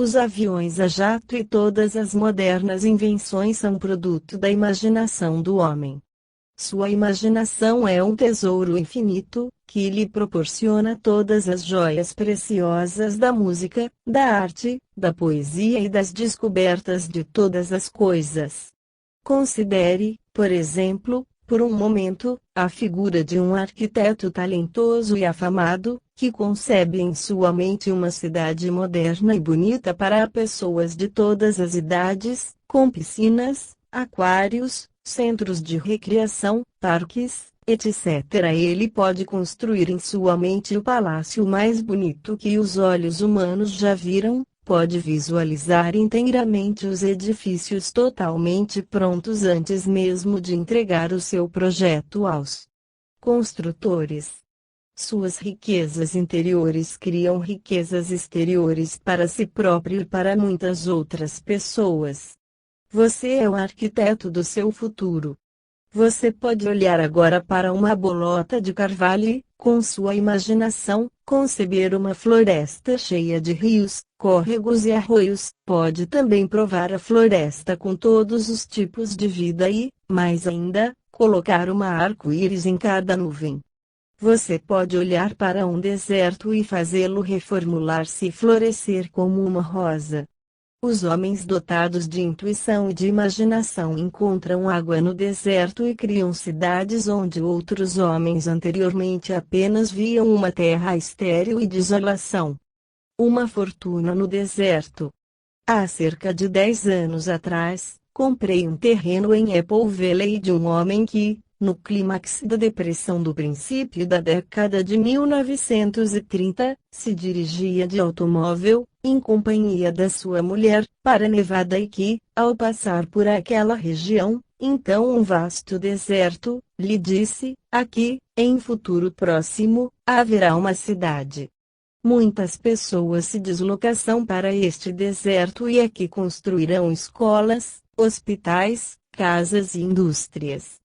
Os aviões a jato e todas as modernas invenções são produto da imaginação do homem. Sua imaginação é um tesouro infinito, que lhe proporciona todas as joias preciosas da música, da arte, da poesia e das descobertas de todas as coisas. Considere, por exemplo, por um momento, a figura de um arquiteto talentoso e afamado, que concebe em sua mente uma cidade moderna e bonita para pessoas de todas as idades, com piscinas, aquários, centros de recreação, parques, etc. Ele pode construir em sua mente o palácio mais bonito que os olhos humanos já viram, pode visualizar inteiramente os edifícios totalmente prontos antes mesmo de entregar o seu projeto aos construtores. Suas riquezas interiores criam riquezas exteriores para si próprio e para muitas outras pessoas. Você é o arquiteto do seu futuro. Você pode olhar agora para uma bolota de carvalho e, com sua imaginação, conceber uma floresta cheia de rios, córregos e arroios. Pode também provar a floresta com todos os tipos de vida e, mais ainda, colocar uma arco-íris em cada nuvem. Você pode olhar para um deserto e fazê-lo reformular-se e florescer como uma rosa. Os homens dotados de intuição e de imaginação encontram água no deserto e criam cidades onde outros homens anteriormente apenas viam uma terra estéril e desolação. Uma fortuna no deserto. Há cerca de 10 anos atrás, comprei um terreno em Apple Valley de um homem que, no clímax da depressão do princípio da década de 1930, se dirigia de automóvel, em companhia da sua mulher, para Nevada e que, ao passar por aquela região, então um vasto deserto, lhe disse: aqui, em futuro próximo, haverá uma cidade. Muitas pessoas se deslocação para este deserto e aqui construirão escolas, hospitais, casas e indústrias.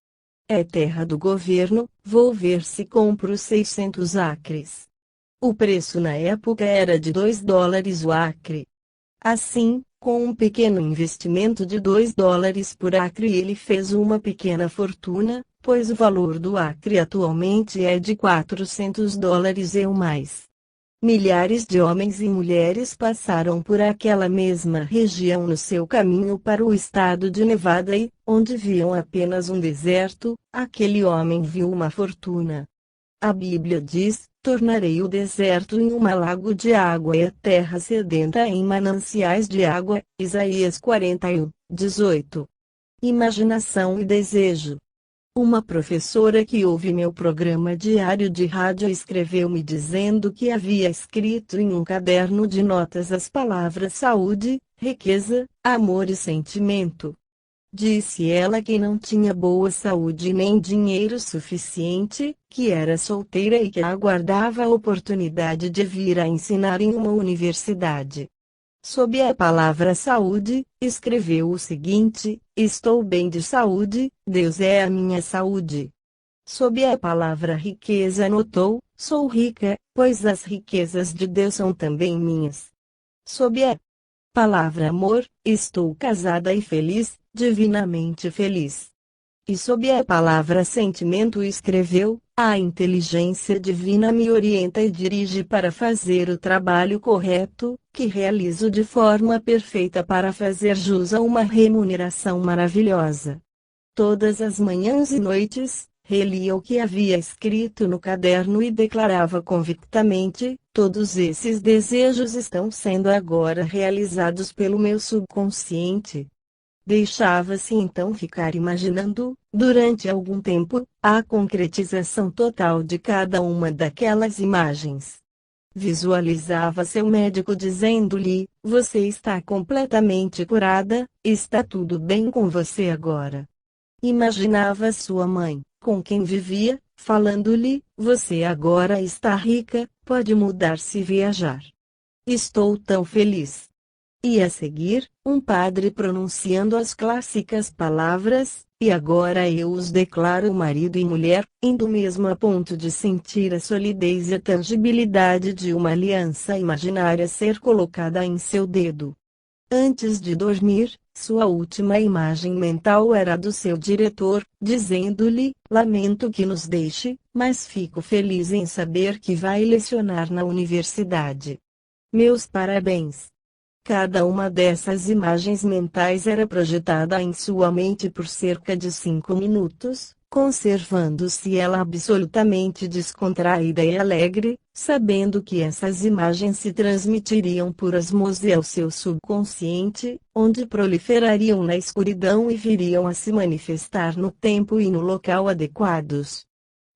É terra do governo, vou ver se compro 600 acres. O preço na época era de $2 o acre. Assim, com um pequeno investimento de $2 por acre ele fez uma pequena fortuna, pois o valor do acre atualmente é de $400 ou mais. Milhares de homens e mulheres passaram por aquela mesma região no seu caminho para o estado de Nevada e, onde viam apenas um deserto, aquele homem viu uma fortuna. A Bíblia diz: tornarei o deserto em um lago de água e a terra sedenta em mananciais de água. Isaías 41:18. Imaginação e desejo. Uma professora que ouve meu programa diário de rádio escreveu-me dizendo que havia escrito em um caderno de notas as palavras saúde, riqueza, amor e sentimento. Disse ela que não tinha boa saúde nem dinheiro suficiente, que era solteira e que aguardava a oportunidade de vir a ensinar em uma universidade. Sob a palavra saúde, escreveu o seguinte: estou bem de saúde, Deus é a minha saúde. Sob a palavra riqueza anotou: sou rica, pois as riquezas de Deus são também minhas. Sob a palavra amor, estou casada e feliz, divinamente feliz. E sob a palavra sentimento escreveu: a inteligência divina me orienta e dirige para fazer o trabalho correto, que realizo de forma perfeita para fazer jus a uma remuneração maravilhosa. Todas as manhãs e noites, relia o que havia escrito no caderno e declarava convictamente: todos esses desejos estão sendo agora realizados pelo meu subconsciente. Deixava-se então ficar imaginando, durante algum tempo, a concretização total de cada uma daquelas imagens. Visualizava seu médico dizendo-lhe: você está completamente curada, está tudo bem com você agora. Imaginava sua mãe, com quem vivia, falando-lhe: você agora está rica, pode mudar-se e viajar. Estou tão feliz. E a seguir, um padre pronunciando as clássicas palavras: "E agora eu os declaro marido e mulher", indo mesmo a ponto de sentir a solidez e a tangibilidade de uma aliança imaginária ser colocada em seu dedo. Antes de dormir, sua última imagem mental era do seu diretor, dizendo-lhe: "Lamento que nos deixe, mas fico feliz em saber que vai lecionar na universidade. Meus parabéns." Cada uma dessas imagens mentais era projetada em sua mente por cerca de 5 minutos, conservando-se ela absolutamente descontraída e alegre, sabendo que essas imagens se transmitiriam por osmose ao seu subconsciente, onde proliferariam na escuridão e viriam a se manifestar no tempo e no local adequados.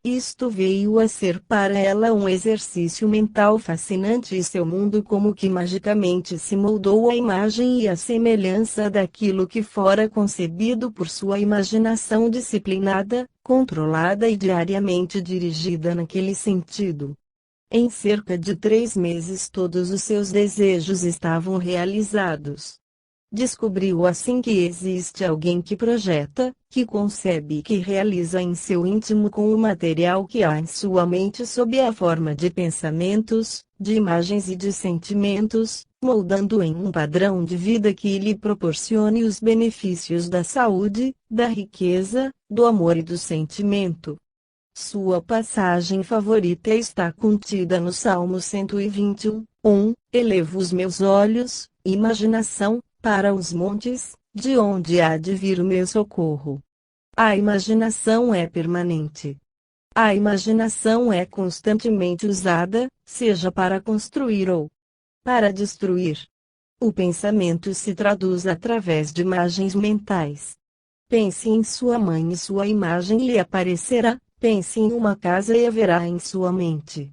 Isto veio a ser para ela um exercício mental fascinante e seu mundo como que magicamente se moldou à imagem e à semelhança daquilo que fora concebido por sua imaginação disciplinada, controlada e diariamente dirigida naquele sentido. Em cerca de 3 meses todos os seus desejos estavam realizados. Descobriu assim que existe alguém que projeta, que concebe e que realiza em seu íntimo com o material que há em sua mente sob a forma de pensamentos, de imagens e de sentimentos, moldando em um padrão de vida que lhe proporcione os benefícios da saúde, da riqueza, do amor e do sentimento. Sua passagem favorita está contida no Salmo 121, 1: "Elevo os meus olhos, imaginação, para os montes, de onde há de vir o meu socorro." A imaginação é permanente. A imaginação é constantemente usada, seja para construir ou para destruir. O pensamento se traduz através de imagens mentais. Pense em sua mãe e sua imagem lhe aparecerá, pense em uma casa e haverá em sua mente.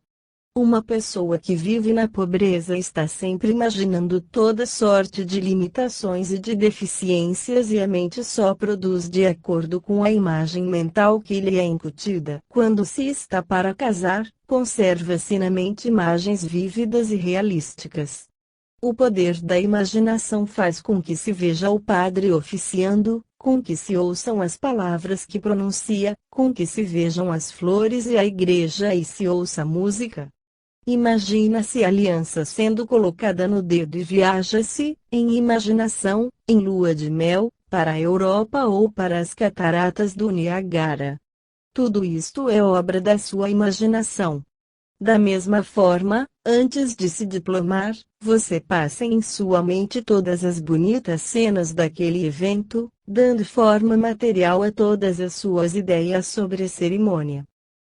Uma pessoa que vive na pobreza está sempre imaginando toda sorte de limitações e de deficiências e a mente só produz de acordo com a imagem mental que lhe é incutida. Quando se está para casar, conserva-se na mente imagens vívidas e realísticas. O poder da imaginação faz com que se veja o padre oficiando, com que se ouçam as palavras que pronuncia, com que se vejam as flores e a igreja e se ouça a música. Imagina-se a aliança sendo colocada no dedo e viaja-se, em imaginação, em lua de mel, para a Europa ou para as cataratas do Niágara. Tudo isto é obra da sua imaginação. Da mesma forma, antes de se diplomar, você passa em sua mente todas as bonitas cenas daquele evento, dando forma material a todas as suas ideias sobre a cerimônia.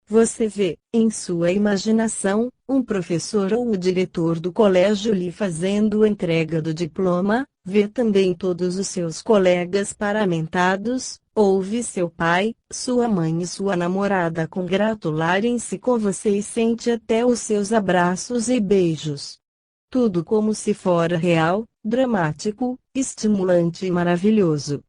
Você vê, em sua imaginação, um professor ou o diretor do colégio lhe fazendo entrega do diploma, vê também todos os seus colegas paramentados, ouve seu pai, sua mãe e sua namorada congratularem-se com você e sente até os seus abraços e beijos. Tudo como se fora real, dramático, estimulante e maravilhoso.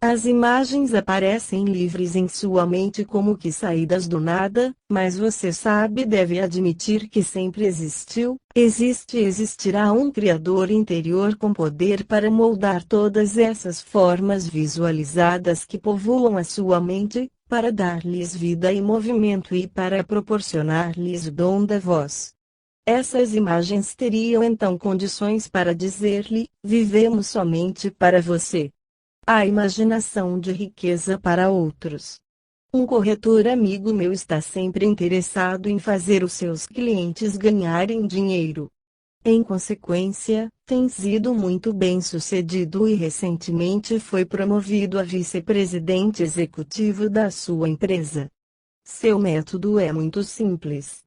As imagens aparecem livres em sua mente como que saídas do nada, mas você sabe e deve admitir que sempre existiu, existe e existirá um Criador interior com poder para moldar todas essas formas visualizadas que povoam a sua mente, para dar-lhes vida e movimento e para proporcionar-lhes o dom da voz. Essas imagens teriam então condições para dizer-lhe: vivemos somente para você. A imaginação de riqueza para outros. Um corretor amigo meu está sempre interessado em fazer os seus clientes ganharem dinheiro. Em consequência, tem sido muito bem-sucedido e recentemente foi promovido a vice-presidente executivo da sua empresa. Seu método é muito simples.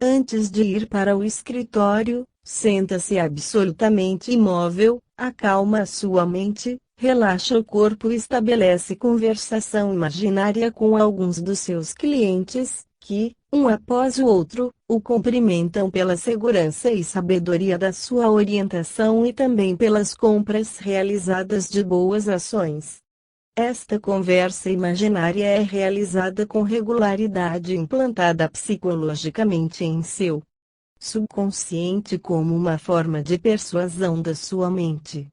Antes de ir para o escritório, senta-se absolutamente imóvel, acalma a sua mente, relaxa o corpo e estabelece conversação imaginária com alguns dos seus clientes, que, um após o outro, o cumprimentam pela segurança e sabedoria da sua orientação e também pelas compras realizadas de boas ações. Esta conversa imaginária é realizada com regularidade implantada psicologicamente em seu subconsciente como uma forma de persuasão da sua mente.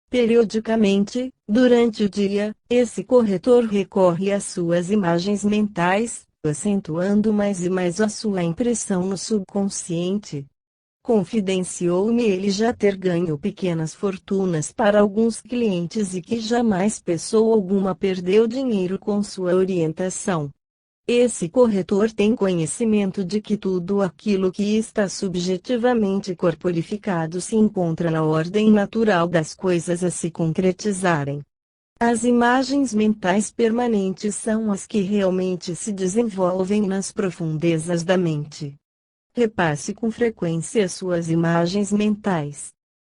Periodicamente, durante o dia, esse corretor recorre às suas imagens mentais, acentuando mais e mais a sua impressão no subconsciente. Confidenciou-me ele já ter ganho pequenas fortunas para alguns clientes e que jamais pessoa alguma perdeu dinheiro com sua orientação. Esse corretor tem conhecimento de que tudo aquilo que está subjetivamente corporificado se encontra na ordem natural das coisas a se concretizarem. As imagens mentais permanentes são as que realmente se desenvolvem nas profundezas da mente. Repasse com frequência suas imagens mentais.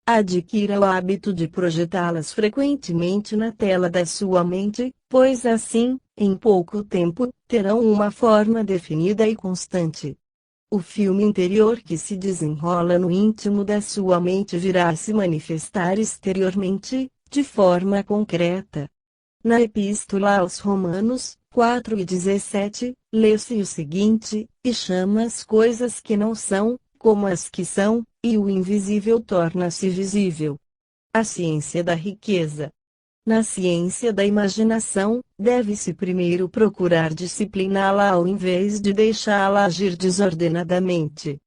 Adquira o hábito de projetá-las frequentemente na tela da sua mente, pois assim, em pouco tempo, terão uma forma definida e constante. O filme interior que se desenrola no íntimo da sua mente virá a se manifestar exteriormente, de forma concreta. Na Epístola aos Romanos, 4:17, lê-se o seguinte: e chama as coisas que não são, como as que são, e o invisível torna-se visível. A ciência da riqueza. Na ciência da imaginação, deve-se primeiro procurar discipliná-la ao invés de deixá-la agir desordenadamente.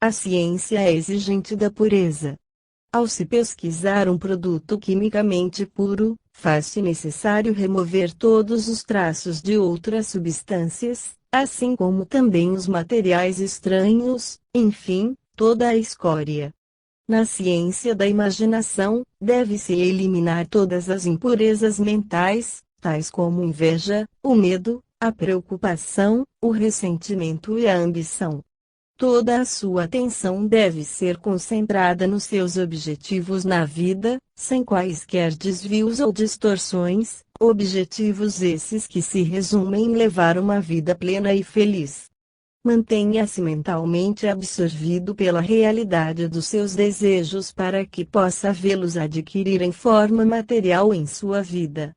A ciência é exigente da pureza. Ao se pesquisar um produto quimicamente puro, faz-se necessário remover todos os traços de outras substâncias, assim como também os materiais estranhos, enfim, toda a escória. Na ciência da imaginação, deve-se eliminar todas as impurezas mentais, tais como inveja, o medo, a preocupação, o ressentimento e a ambição. Toda a sua atenção deve ser concentrada nos seus objetivos na vida, sem quaisquer desvios ou distorções, objetivos esses que se resumem em levar uma vida plena e feliz. Mantenha-se mentalmente absorvido pela realidade dos seus desejos para que possa vê-los adquirir em forma material em sua vida.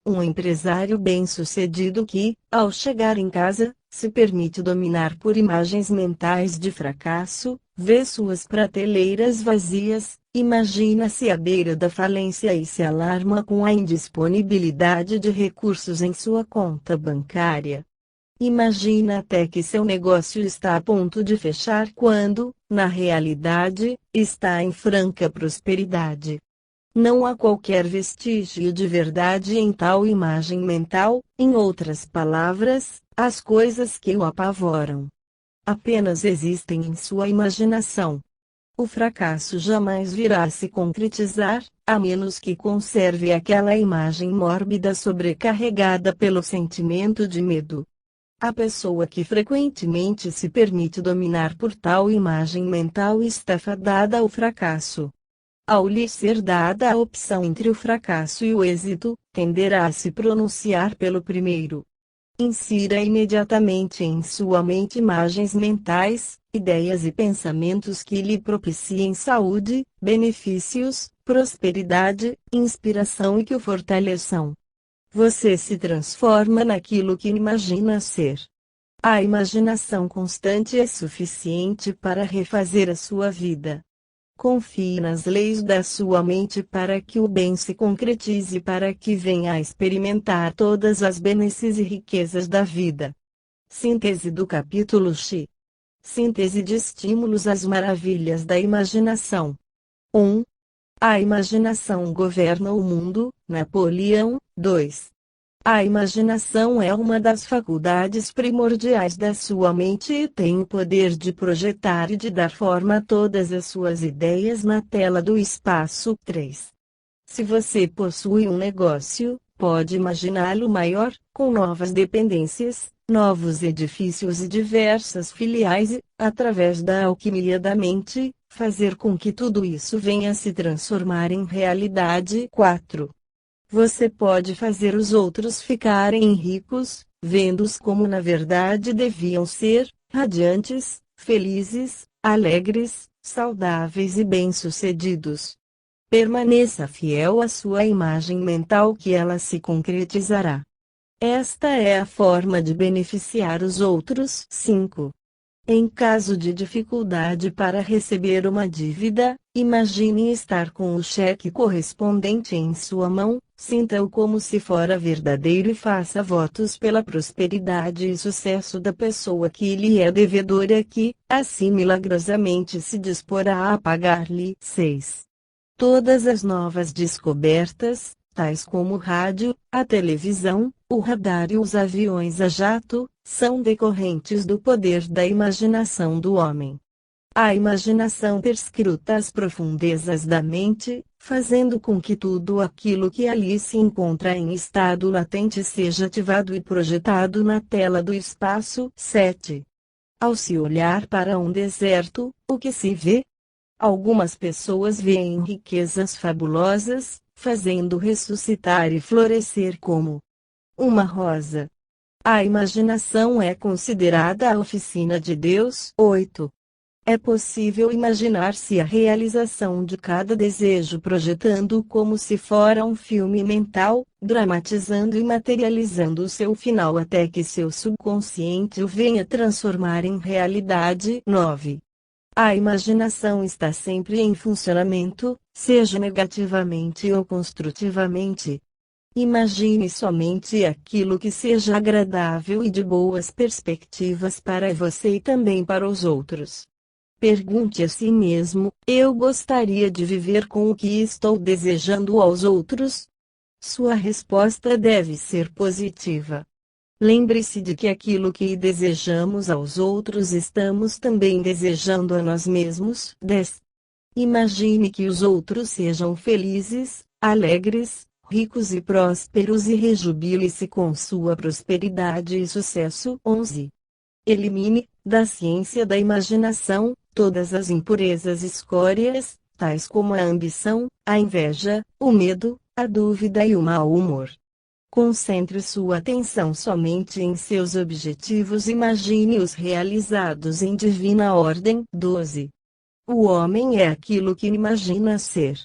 Um empresário bem-sucedido que, ao chegar em casa, se permite dominar por imagens mentais de fracasso, vê suas prateleiras vazias, imagina-se à beira da falência e se alarma com a indisponibilidade de recursos em sua conta bancária. Imagina até que seu negócio está a ponto de fechar quando, na realidade, está em franca prosperidade. Não há qualquer vestígio de verdade em tal imagem mental, em outras palavras, as coisas que o apavoram apenas existem em sua imaginação. O fracasso jamais virá a se concretizar, a menos que conserve aquela imagem mórbida sobrecarregada pelo sentimento de medo. A pessoa que frequentemente se permite dominar por tal imagem mental está fadada ao fracasso. Ao lhe ser dada a opção entre o fracasso e o êxito, tenderá a se pronunciar pelo primeiro. Insira imediatamente em sua mente imagens mentais, ideias e pensamentos que lhe propiciem saúde, benefícios, prosperidade, inspiração e que o fortaleçam. Você se transforma naquilo que imagina ser. A imaginação constante é suficiente para refazer a sua vida. Confie nas leis da sua mente para que o bem se concretize e para que venha a experimentar todas as benesses e riquezas da vida. Síntese do capítulo X. Síntese de estímulos às maravilhas da imaginação. 1. A imaginação governa o mundo, Napoleão. 2. A imaginação é uma das faculdades primordiais da sua mente e tem o poder de projetar e de dar forma a todas as suas ideias na tela do espaço. 3. Se você possui um negócio, pode imaginá-lo maior, com novas dependências, novos edifícios e diversas filiais e, através da alquimia da mente, fazer com que tudo isso venha a se transformar em realidade. 4. Você pode fazer os outros ficarem ricos, vendo-os como na verdade deviam ser, radiantes, felizes, alegres, saudáveis e bem-sucedidos. Permaneça fiel à sua imagem mental que ela se concretizará. Esta é a forma de beneficiar os outros. 5. Em caso de dificuldade para receber uma dívida, imagine estar com o cheque correspondente em sua mão, sinta-o como se fora verdadeiro e faça votos pela prosperidade e sucesso da pessoa que lhe é devedora que, assim milagrosamente se disporá a pagar-lhe. 6. Todas as novas descobertas, tais como o rádio, a televisão, o radar e os aviões a jato, são decorrentes do poder da imaginação do homem. A imaginação perscruta as profundezas da mente, fazendo com que tudo aquilo que ali se encontra em estado latente seja ativado e projetado na tela do espaço. 7. Ao se olhar para um deserto, o que se vê? Algumas pessoas veem riquezas fabulosas, fazendo ressuscitar e florescer como uma rosa. A imaginação é considerada a oficina de Deus. 8. É possível imaginar-se a realização de cada desejo projetando como se fora um filme mental, dramatizando e materializando o seu final até que seu subconsciente o venha transformar em realidade. 9. A imaginação está sempre em funcionamento, seja negativamente ou construtivamente. Imagine somente aquilo que seja agradável e de boas perspectivas para você e também para os outros. Pergunte a si mesmo: eu gostaria de viver com o que estou desejando aos outros? Sua resposta deve ser positiva. Lembre-se de que aquilo que desejamos aos outros estamos também desejando a nós mesmos. 10. Imagine que os outros sejam felizes, alegres, ricos e prósperos e rejubile-se com sua prosperidade e sucesso. 11. Elimine, da ciência da imaginação, todas as impurezas escórias, tais como a ambição, a inveja, o medo, a dúvida e o mau humor. Concentre sua atenção somente em seus objetivos e imagine-os realizados em divina ordem. 12. O homem é aquilo que imagina ser.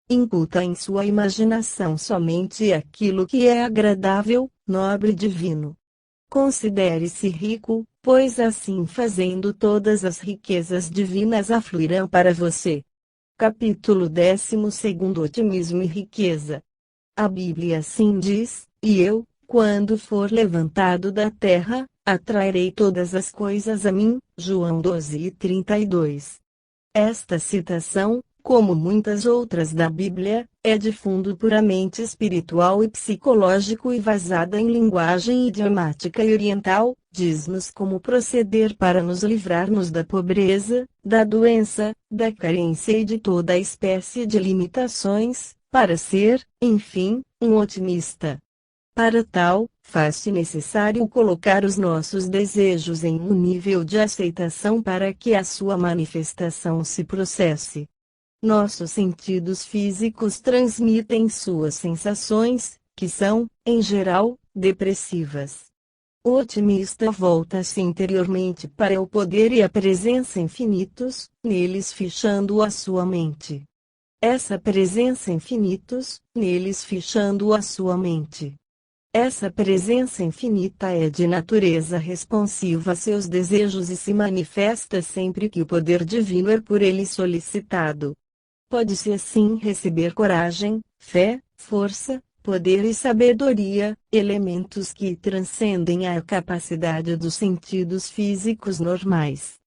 Incuta em sua imaginação somente aquilo que é agradável, nobre e divino. Considere-se rico, pois assim fazendo todas as riquezas divinas afluirão para você. Capítulo 12. Otimismo e riqueza. A Bíblia assim diz: e eu, quando for levantado da terra, atrairei todas as coisas a mim. João 12:32. Esta citação, como muitas outras da Bíblia, é de fundo puramente espiritual e psicológico e vazada em linguagem idiomática e oriental, diz-nos como proceder para nos livrarmos da pobreza, da doença, da carência e de toda a espécie de limitações, para ser, enfim, um otimista. Para tal, faz-se necessário colocar os nossos desejos em um nível de aceitação para que a sua manifestação se processe. Nossos sentidos físicos transmitem suas sensações, que são, em geral, depressivas. O otimista volta-se interiormente para o poder e a presença infinitos, neles fichando a sua mente. Essa presença infinitos, neles fichando a sua mente. Essa presença infinita é de natureza responsiva a seus desejos e se manifesta sempre que o poder divino é por ele solicitado. Pode-se assim receber coragem, fé, força, poder e sabedoria, elementos que transcendem a capacidade dos sentidos físicos normais.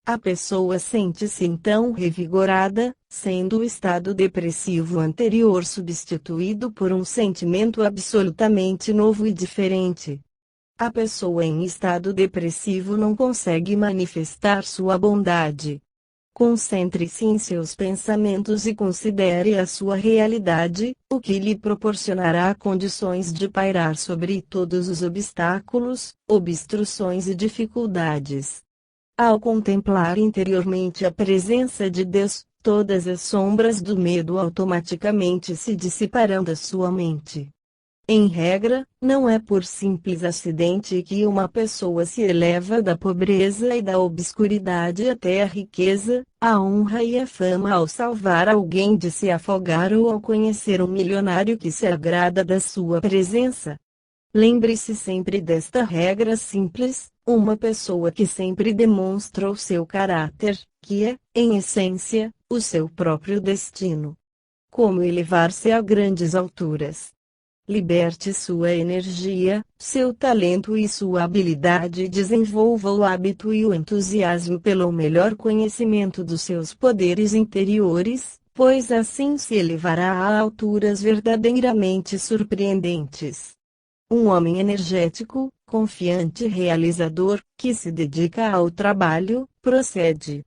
A pessoa sente-se então revigorada, sendo o estado depressivo anterior substituído por um sentimento absolutamente novo e diferente. A pessoa em estado depressivo não consegue manifestar sua bondade. Concentre-se em seus pensamentos e considere a sua realidade, o que lhe proporcionará condições de pairar sobre todos os obstáculos, obstruções e dificuldades. Ao contemplar interiormente a presença de Deus, todas as sombras do medo automaticamente se dissiparão da sua mente. Em regra, não é por simples acidente que uma pessoa se eleva da pobreza e da obscuridade até a riqueza, a honra e a fama ao salvar alguém de se afogar ou ao conhecer um milionário que se agrada da sua presença. Lembre-se sempre desta regra simples: uma pessoa que sempre demonstra o seu caráter, que é, em essência, o seu próprio destino. Como elevar-se a grandes alturas? Liberte sua energia, seu talento e sua habilidade e desenvolva o hábito e o entusiasmo pelo melhor conhecimento dos seus poderes interiores, pois assim se elevará a alturas verdadeiramente surpreendentes. Um homem energético, confiante e realizador, que se dedica ao trabalho, procede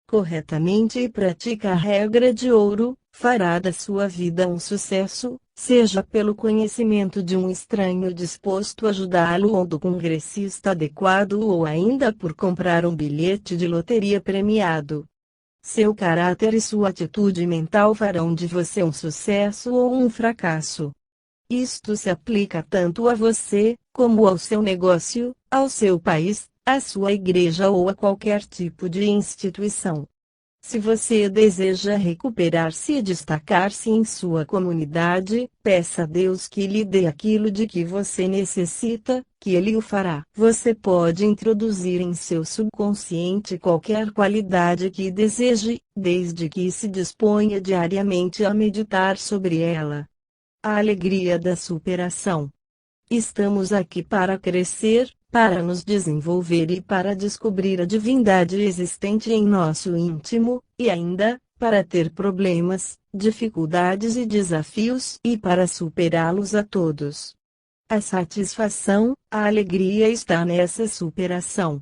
corretamente e pratica a regra de ouro, fará da sua vida um sucesso, seja pelo conhecimento de um estranho disposto a ajudá-lo ou do congressista adequado ou ainda por comprar um bilhete de loteria premiado. Seu caráter e sua atitude mental farão de você um sucesso ou um fracasso. Isto se aplica tanto a você, como ao seu negócio, ao seu país, à sua igreja ou a qualquer tipo de instituição. Se você deseja recuperar-se e destacar-se em sua comunidade, peça a Deus que lhe dê aquilo de que você necessita, que Ele o fará. Você pode introduzir em seu subconsciente qualquer qualidade que deseje, desde que se disponha diariamente a meditar sobre ela. A alegria da superação. Estamos aqui para crescer, para nos desenvolver e para descobrir a divindade existente em nosso íntimo, e ainda, para ter problemas, dificuldades e desafios e para superá-los a todos. A satisfação, a alegria está nessa superação.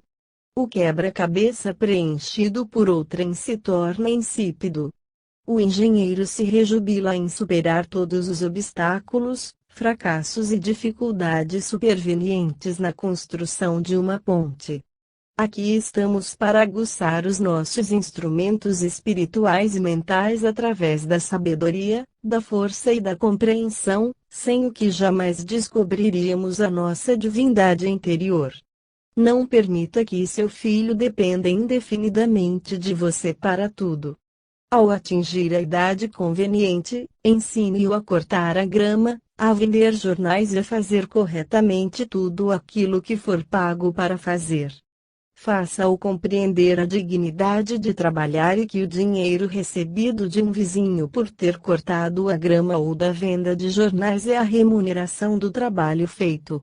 O quebra-cabeça preenchido por outrem se torna insípido. O engenheiro se rejubila em superar todos os obstáculos, fracassos e dificuldades supervenientes na construção de uma ponte. Aqui estamos para aguçar os nossos instrumentos espirituais e mentais através da sabedoria, da força e da compreensão, sem o que jamais descobriríamos a nossa divindade interior. Não permita que seu filho dependa indefinidamente de você para tudo. Ao atingir a idade conveniente, ensine-o a cortar a grama, a vender jornais e a fazer corretamente tudo aquilo que for pago para fazer. Faça-o compreender a dignidade de trabalhar e que o dinheiro recebido de um vizinho por ter cortado a grama ou da venda de jornais é a remuneração do trabalho feito.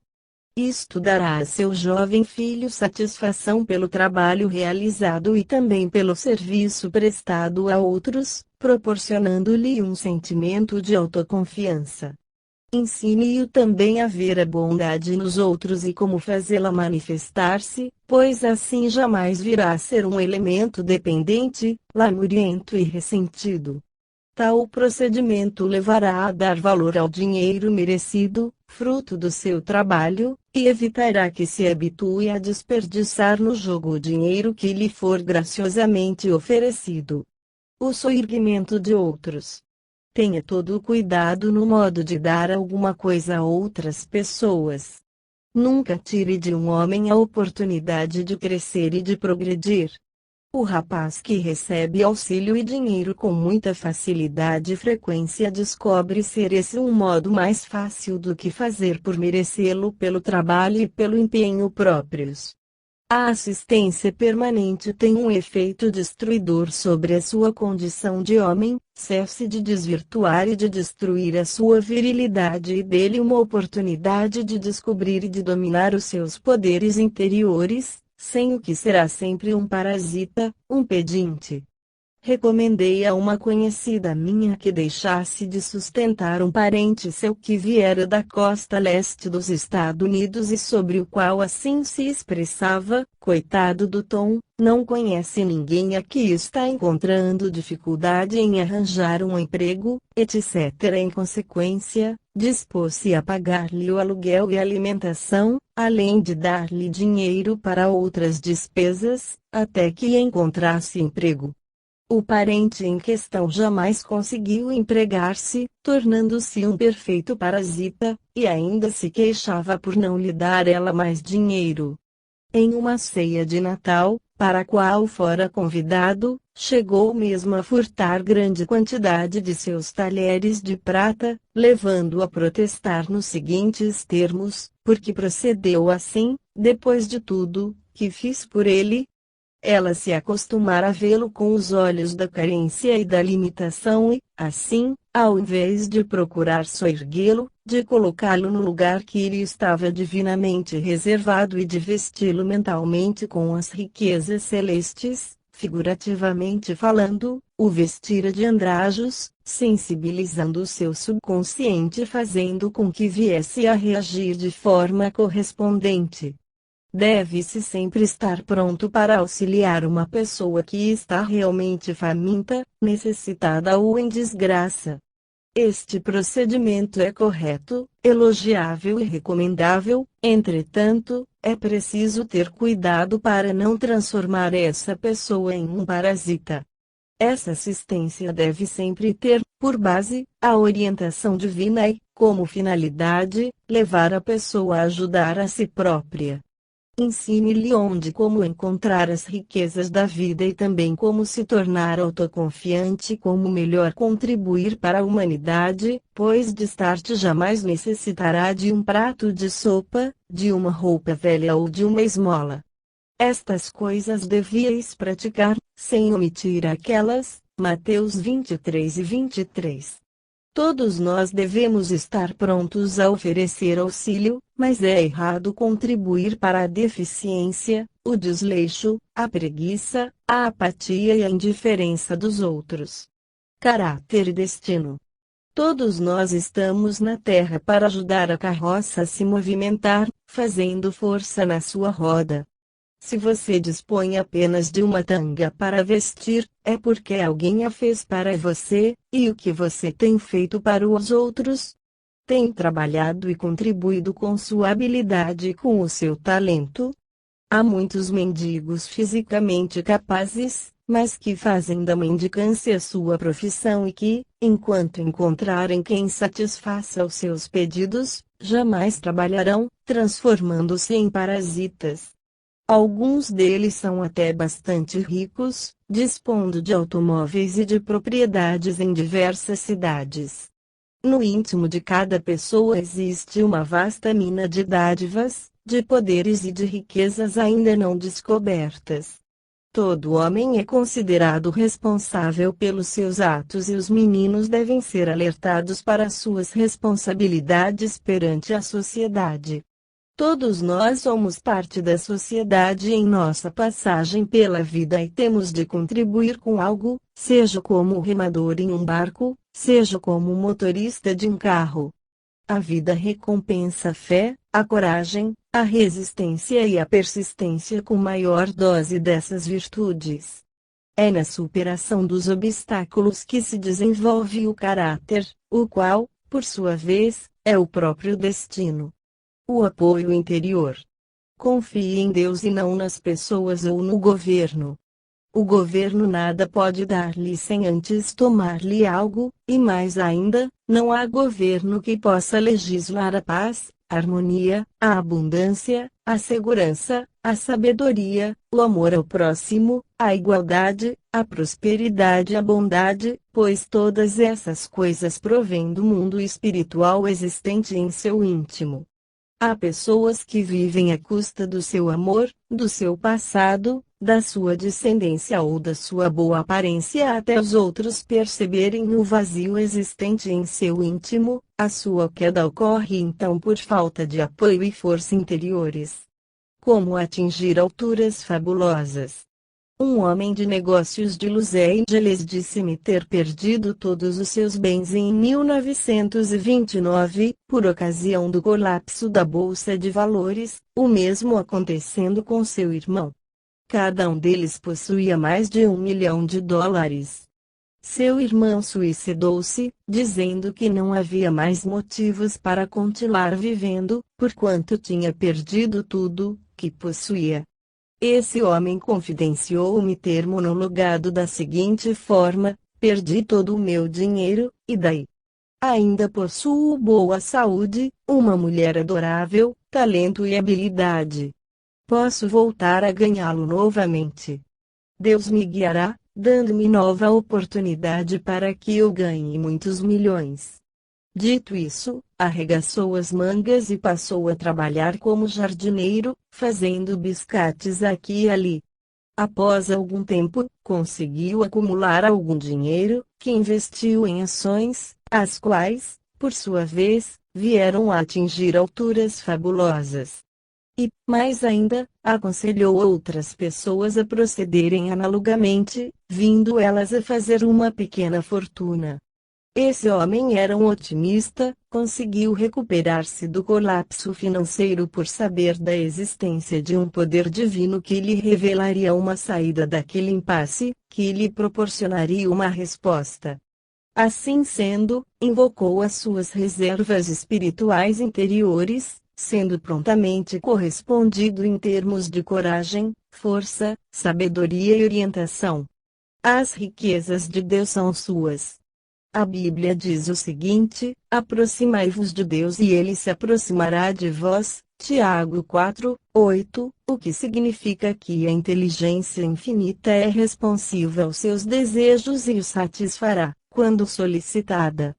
Isto dará a seu jovem filho satisfação pelo trabalho realizado e também pelo serviço prestado a outros, proporcionando-lhe um sentimento de autoconfiança. Ensine-o também a ver a bondade nos outros e como fazê-la manifestar-se, pois assim jamais virá a ser um elemento dependente, lamuriento e ressentido. Tal procedimento levará a dar valor ao dinheiro merecido, fruto do seu trabalho, e evitará que se habitue a desperdiçar no jogo o dinheiro que lhe for graciosamente oferecido. O soerguimento de outros. Tenha todo o cuidado no modo de dar alguma coisa a outras pessoas. Nunca tire de um homem a oportunidade de crescer e de progredir. O rapaz que recebe auxílio e dinheiro com muita facilidade e frequência descobre ser esse um modo mais fácil do que fazer por merecê-lo pelo trabalho e pelo empenho próprios. A assistência permanente tem um efeito destruidor sobre a sua condição de homem, cesse de desvirtuar e de destruir a sua virilidade e dê-lhe uma oportunidade de descobrir e de dominar os seus poderes interiores, sem o que será sempre um parasita, um pedinte. Recomendei a uma conhecida minha que deixasse de sustentar um parente seu que viera da costa leste dos Estados Unidos e sobre o qual assim se expressava: coitado do Tom, não conhece ninguém aqui, está encontrando dificuldade em arranjar um emprego, etc. Em consequência, dispôs-se a pagar-lhe o aluguel e alimentação, além de dar-lhe dinheiro para outras despesas, até que encontrasse emprego. O parente em questão jamais conseguiu empregar-se, tornando-se um perfeito parasita, e ainda se queixava por não lhe dar ela mais dinheiro. Em uma ceia de Natal, para a qual fora convidado, chegou mesmo a furtar grande quantidade de seus talheres de prata, levando-o a protestar nos seguintes termos: por que procedeu assim, depois de tudo que fiz por ele? Ela se acostumara a vê-lo com os olhos da carência e da limitação e, assim, ao invés de procurar soerguê-lo, de colocá-lo no lugar que lhe estava divinamente reservado e de vesti-lo mentalmente com as riquezas celestes, figurativamente falando, o vestira de andrajos, sensibilizando o seu subconsciente e fazendo com que viesse a reagir de forma correspondente. Deve-se sempre estar pronto para auxiliar uma pessoa que está realmente faminta, necessitada ou em desgraça. Este procedimento é correto, elogiável e recomendável, entretanto, é preciso ter cuidado para não transformar essa pessoa em um parasita. Essa assistência deve sempre ter, por base, a orientação divina e, como finalidade, levar a pessoa a ajudar a si própria. Ensine-lhe onde e como encontrar as riquezas da vida e também como se tornar autoconfiante e como melhor contribuir para a humanidade, pois destarte jamais necessitará de um prato de sopa, de uma roupa velha ou de uma esmola. Estas coisas devíeis praticar, sem omitir aquelas. Mateus 23:23. Todos nós devemos estar prontos a oferecer auxílio, mas é errado contribuir para a deficiência, o desleixo, a preguiça, a apatia e a indiferença dos outros. Caráter e destino. Todos nós estamos na Terra para ajudar a carroça a se movimentar, fazendo força na sua roda. Se você dispõe apenas de uma tanga para vestir, é porque alguém a fez para você, e o que você tem feito para os outros? Tem trabalhado e contribuído com sua habilidade e com o seu talento? Há muitos mendigos fisicamente capazes, mas que fazem da mendicância sua profissão e que, enquanto encontrarem quem satisfaça os seus pedidos, jamais trabalharão, transformando-se em parasitas. Alguns deles são até bastante ricos, dispondo de automóveis e de propriedades em diversas cidades. No íntimo de cada pessoa existe uma vasta mina de dádivas, de poderes e de riquezas ainda não descobertas. Todo homem é considerado responsável pelos seus atos e os meninos devem ser alertados para suas responsabilidades perante a sociedade. Todos nós somos parte da sociedade em nossa passagem pela vida e temos de contribuir com algo, seja como remador em um barco, seja como motorista de um carro. A vida recompensa a fé, a coragem, a resistência e a persistência com maior dose dessas virtudes. É na superação dos obstáculos que se desenvolve o caráter, o qual, por sua vez, é o próprio destino. O apoio interior. Confie em Deus e não nas pessoas ou no governo. O governo nada pode dar-lhe sem antes tomar-lhe algo, e mais ainda, não há governo que possa legislar a paz, a harmonia, a abundância, a segurança, a sabedoria, o amor ao próximo, a igualdade, a prosperidade e a bondade, pois todas essas coisas provêm do mundo espiritual existente em seu íntimo. Há pessoas que vivem à custa do seu amor, do seu passado, da sua descendência ou da sua boa aparência até os outros perceberem o vazio existente em seu íntimo. A sua queda ocorre então por falta de apoio e força interiores. Como atingir alturas fabulosas? Um homem de negócios de Los Angeles disse-me ter perdido todos os seus bens em 1929, por ocasião do colapso da Bolsa de Valores, o mesmo acontecendo com seu irmão. Cada um deles possuía mais de $1 milhão. Seu irmão suicidou-se, dizendo que não havia mais motivos para continuar vivendo, porquanto tinha perdido tudo que possuía. Esse homem confidenciou-me ter monologado da seguinte forma: perdi todo o meu dinheiro, e daí? Ainda possuo boa saúde, uma mulher adorável, talento e habilidade. Posso voltar a ganhá-lo novamente. Deus me guiará, dando-me nova oportunidade para que eu ganhe muitos milhões. Dito isso, arregaçou as mangas e passou a trabalhar como jardineiro, fazendo biscates aqui e ali. Após algum tempo, conseguiu acumular algum dinheiro, que investiu em ações, as quais, por sua vez, vieram a atingir alturas fabulosas. E, mais ainda, aconselhou outras pessoas a procederem analogamente, vindo elas a fazer uma pequena fortuna. Esse homem era um otimista, conseguiu recuperar-se do colapso financeiro por saber da existência de um poder divino que lhe revelaria uma saída daquele impasse, que lhe proporcionaria uma resposta. Assim sendo, invocou as suas reservas espirituais interiores, sendo prontamente correspondido em termos de coragem, força, sabedoria e orientação. As riquezas de Deus são suas. A Bíblia diz o seguinte: aproximai-vos de Deus e Ele se aproximará de vós. Tiago 4:8, o que significa que a inteligência infinita é responsiva aos seus desejos e os satisfará, quando solicitada.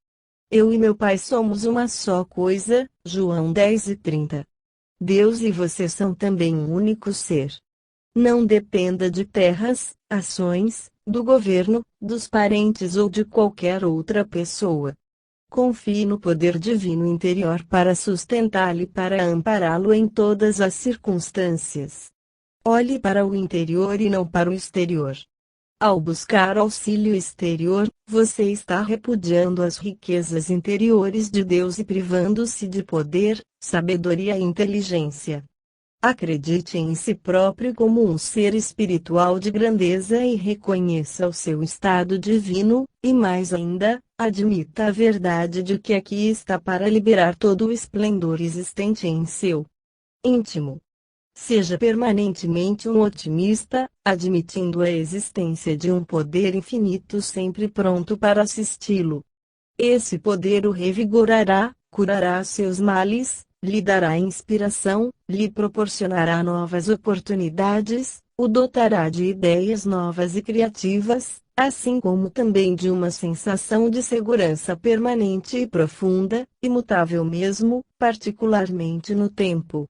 Eu e meu Pai somos uma só coisa, João 10:30. Deus e você são também um único ser. Não dependa de terras, ações, do governo, dos parentes ou de qualquer outra pessoa. Confie no poder divino interior para sustentá-lo e para ampará-lo em todas as circunstâncias. Olhe para o interior e não para o exterior. Ao buscar auxílio exterior, você está repudiando as riquezas interiores de Deus e privando-se de poder, sabedoria e inteligência. Acredite em si próprio como um ser espiritual de grandeza e reconheça o seu estado divino, e mais ainda, admita a verdade de que aqui está para liberar todo o esplendor existente em seu íntimo. Seja permanentemente um otimista, admitindo a existência de um poder infinito sempre pronto para assisti-lo. Esse poder o revigorará, curará seus males, lhe dará inspiração, lhe proporcionará novas oportunidades, o dotará de ideias novas e criativas, assim como também de uma sensação de segurança permanente e profunda, imutável mesmo, particularmente no tempo.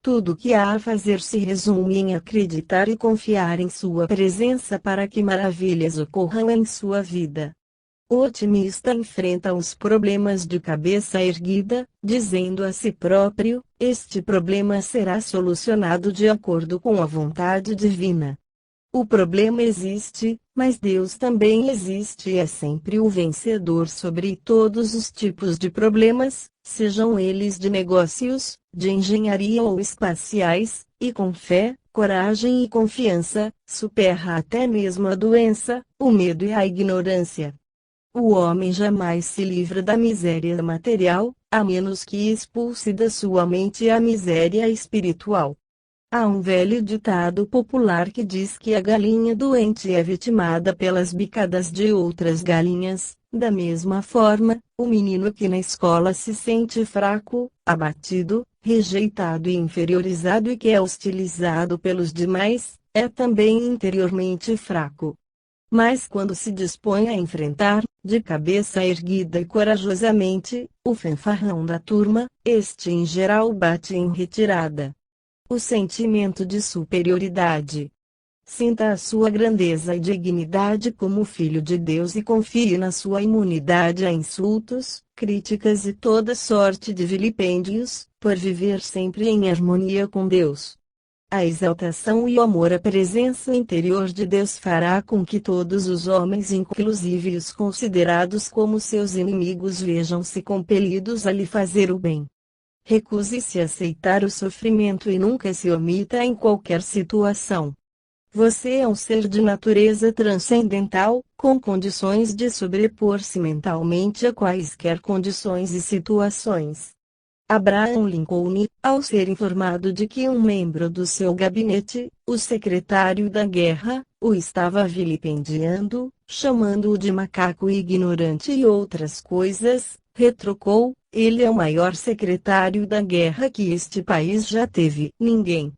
Tudo o que há a fazer se resume em acreditar e confiar em sua presença para que maravilhas ocorram em sua vida. O otimista enfrenta os problemas de cabeça erguida, dizendo a si próprio: este problema será solucionado de acordo com a vontade divina. O problema existe, mas Deus também existe e é sempre o vencedor sobre todos os tipos de problemas, sejam eles de negócios, de engenharia ou espaciais, e com fé, coragem e confiança, supera até mesmo a doença, o medo e a ignorância. O homem jamais se livra da miséria material, a menos que expulse da sua mente a miséria espiritual. Há um velho ditado popular que diz que a galinha doente é vitimada pelas bicadas de outras galinhas. Da mesma forma, o menino que na escola se sente fraco, abatido, rejeitado e inferiorizado e que é hostilizado pelos demais, é também interiormente fraco. Mas quando se dispõe a enfrentar, de cabeça erguida e corajosamente, o fanfarrão da turma, este em geral bate em retirada. O sentimento de superioridade. Sinta a sua grandeza e dignidade como filho de Deus e confie na sua imunidade a insultos, críticas e toda sorte de vilipêndios, por viver sempre em harmonia com Deus. A exaltação e o amor à presença interior de Deus fará com que todos os homens, inclusive os considerados como seus inimigos, vejam-se compelidos a lhe fazer o bem. Recuse-se a aceitar o sofrimento e nunca se omita em qualquer situação. Você é um ser de natureza transcendental, com condições de sobrepor-se mentalmente a quaisquer condições e situações. Abraham Lincoln, ao ser informado de que um membro do seu gabinete, o secretário da guerra, o estava vilipendiando, chamando-o de macaco ignorante e outras coisas, retrucou: ele é o maior secretário da guerra que este país já teve. Ninguém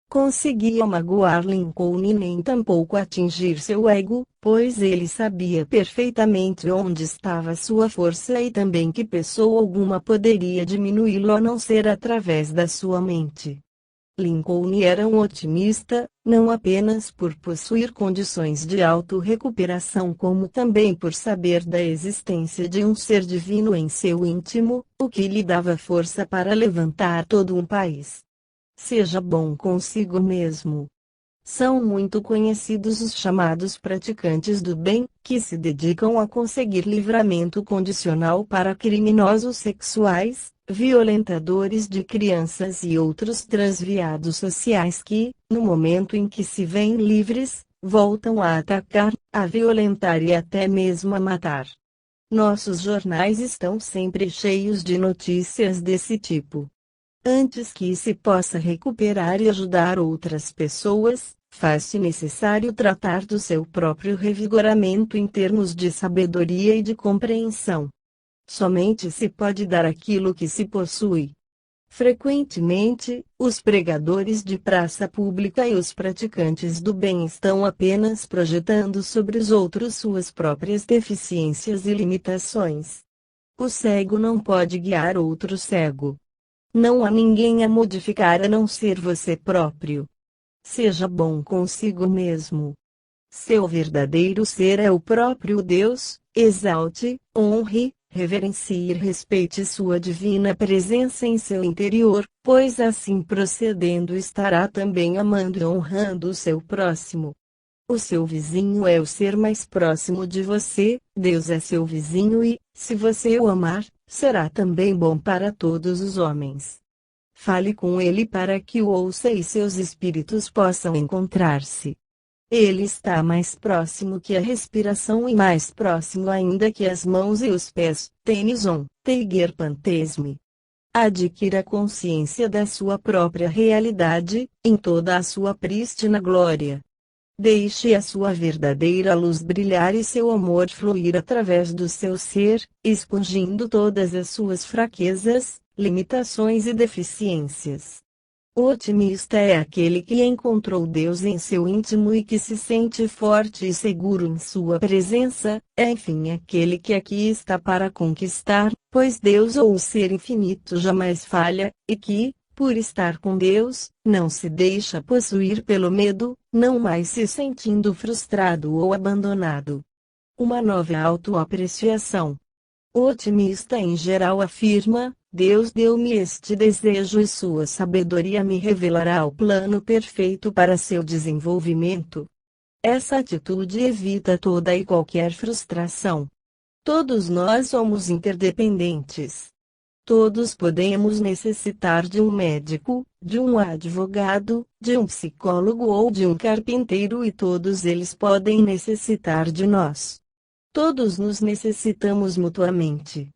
conseguia magoar Lincoln e nem tampouco atingir seu ego, pois ele sabia perfeitamente onde estava sua força e também que pessoa alguma poderia diminuí-lo a não ser através da sua mente. Lincoln era um otimista, não apenas por possuir condições de auto-recuperação como também por saber da existência de um ser divino em seu íntimo, o que lhe dava força para levantar todo um país. Seja bom consigo mesmo. São muito conhecidos os chamados praticantes do bem, que se dedicam a conseguir livramento condicional para criminosos sexuais, violentadores de crianças e outros transviados sociais que, no momento em que se veem livres, voltam a atacar, a violentar e até mesmo a matar. Nossos jornais estão sempre cheios de notícias desse tipo. Antes que se possa recuperar e ajudar outras pessoas, faz-se necessário tratar do seu próprio revigoramento em termos de sabedoria e de compreensão. Somente se pode dar aquilo que se possui. Frequentemente, os pregadores de praça pública e os praticantes do bem estão apenas projetando sobre os outros suas próprias deficiências e limitações. O cego não pode guiar outro cego. Não há ninguém a modificar a não ser você próprio. Seja bom consigo mesmo. Seu verdadeiro ser é o próprio Deus, exalte, honre, reverencie e respeite sua divina presença em seu interior, pois assim procedendo estará também amando e honrando o seu próximo. O seu vizinho é o ser mais próximo de você, Deus é seu vizinho e, se você o amar, será também bom para todos os homens. Fale com ele para que o ouça e seus espíritos possam encontrar-se. Ele está mais próximo que a respiração e mais próximo ainda que as mãos e os pés. Tennyson, Tiger Pantesme. Adquira consciência da sua própria realidade, em toda a sua prístina glória. Deixe a sua verdadeira luz brilhar e seu amor fluir através do seu ser, expungindo todas as suas fraquezas, limitações e deficiências. O otimista é aquele que encontrou Deus em seu íntimo e que se sente forte e seguro em sua presença, é enfim aquele que aqui está para conquistar, pois Deus ou o ser infinito jamais falha, e que, por estar com Deus, não se deixa possuir pelo medo, não mais se sentindo frustrado ou abandonado. Uma nova autoapreciação. O otimista em geral afirma: Deus deu-me este desejo e sua sabedoria me revelará o plano perfeito para seu desenvolvimento. Essa atitude evita toda e qualquer frustração. Todos nós somos interdependentes. Todos podemos necessitar de um médico, de um advogado, de um psicólogo ou de um carpinteiro e todos eles podem necessitar de nós. Todos nos necessitamos mutuamente.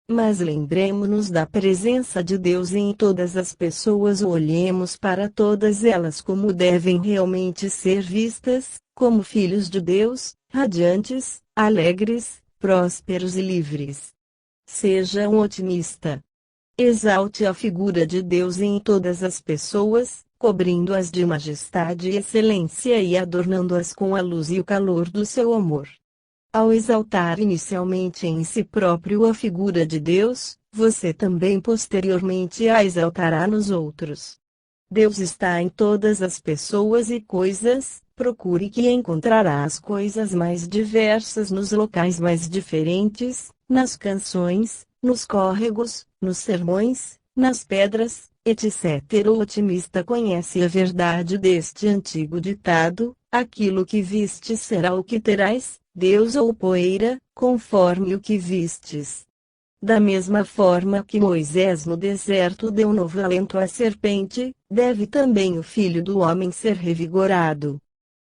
Mas lembremos-nos da presença de Deus em todas as pessoas ou olhemos para todas elas como devem realmente ser vistas, como filhos de Deus, radiantes, alegres, prósperos e livres. Seja um otimista. Exalte a figura de Deus em todas as pessoas, cobrindo-as de majestade e excelência e adornando-as com a luz e o calor do seu amor. Ao exaltar inicialmente em si próprio a figura de Deus, você também posteriormente a exaltará nos outros. Deus está em todas as pessoas e coisas, procure que encontrará as coisas mais diversas nos locais mais diferentes, nas canções, nos córregos, nos sermões, nas pedras, etc. O otimista conhece a verdade deste antigo ditado: aquilo que vistes será o que terás, Deus ou poeira, conforme o que vistes. Da mesma forma que Moisés no deserto deu novo alento à serpente, deve também o Filho do Homem ser revigorado.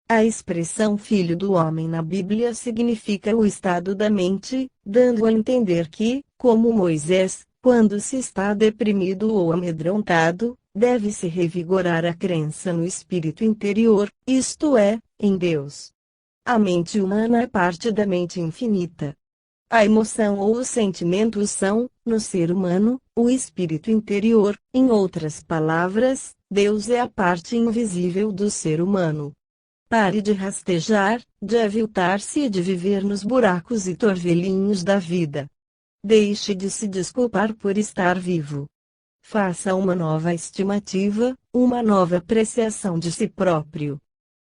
A expressão Filho do Homem na Bíblia significa o estado da mente, dando a entender que, como Moisés, quando se está deprimido ou amedrontado, deve-se revigorar a crença no espírito interior, isto é, em Deus. A mente humana é parte da mente infinita. A emoção ou os sentimentos são, no ser humano, o espírito interior, em outras palavras, Deus é a parte invisível do ser humano. Pare de rastejar, de aviltar-se e de viver nos buracos e torvelinhos da vida. Deixe de se desculpar por estar vivo. Faça uma nova estimativa, uma nova apreciação de si próprio.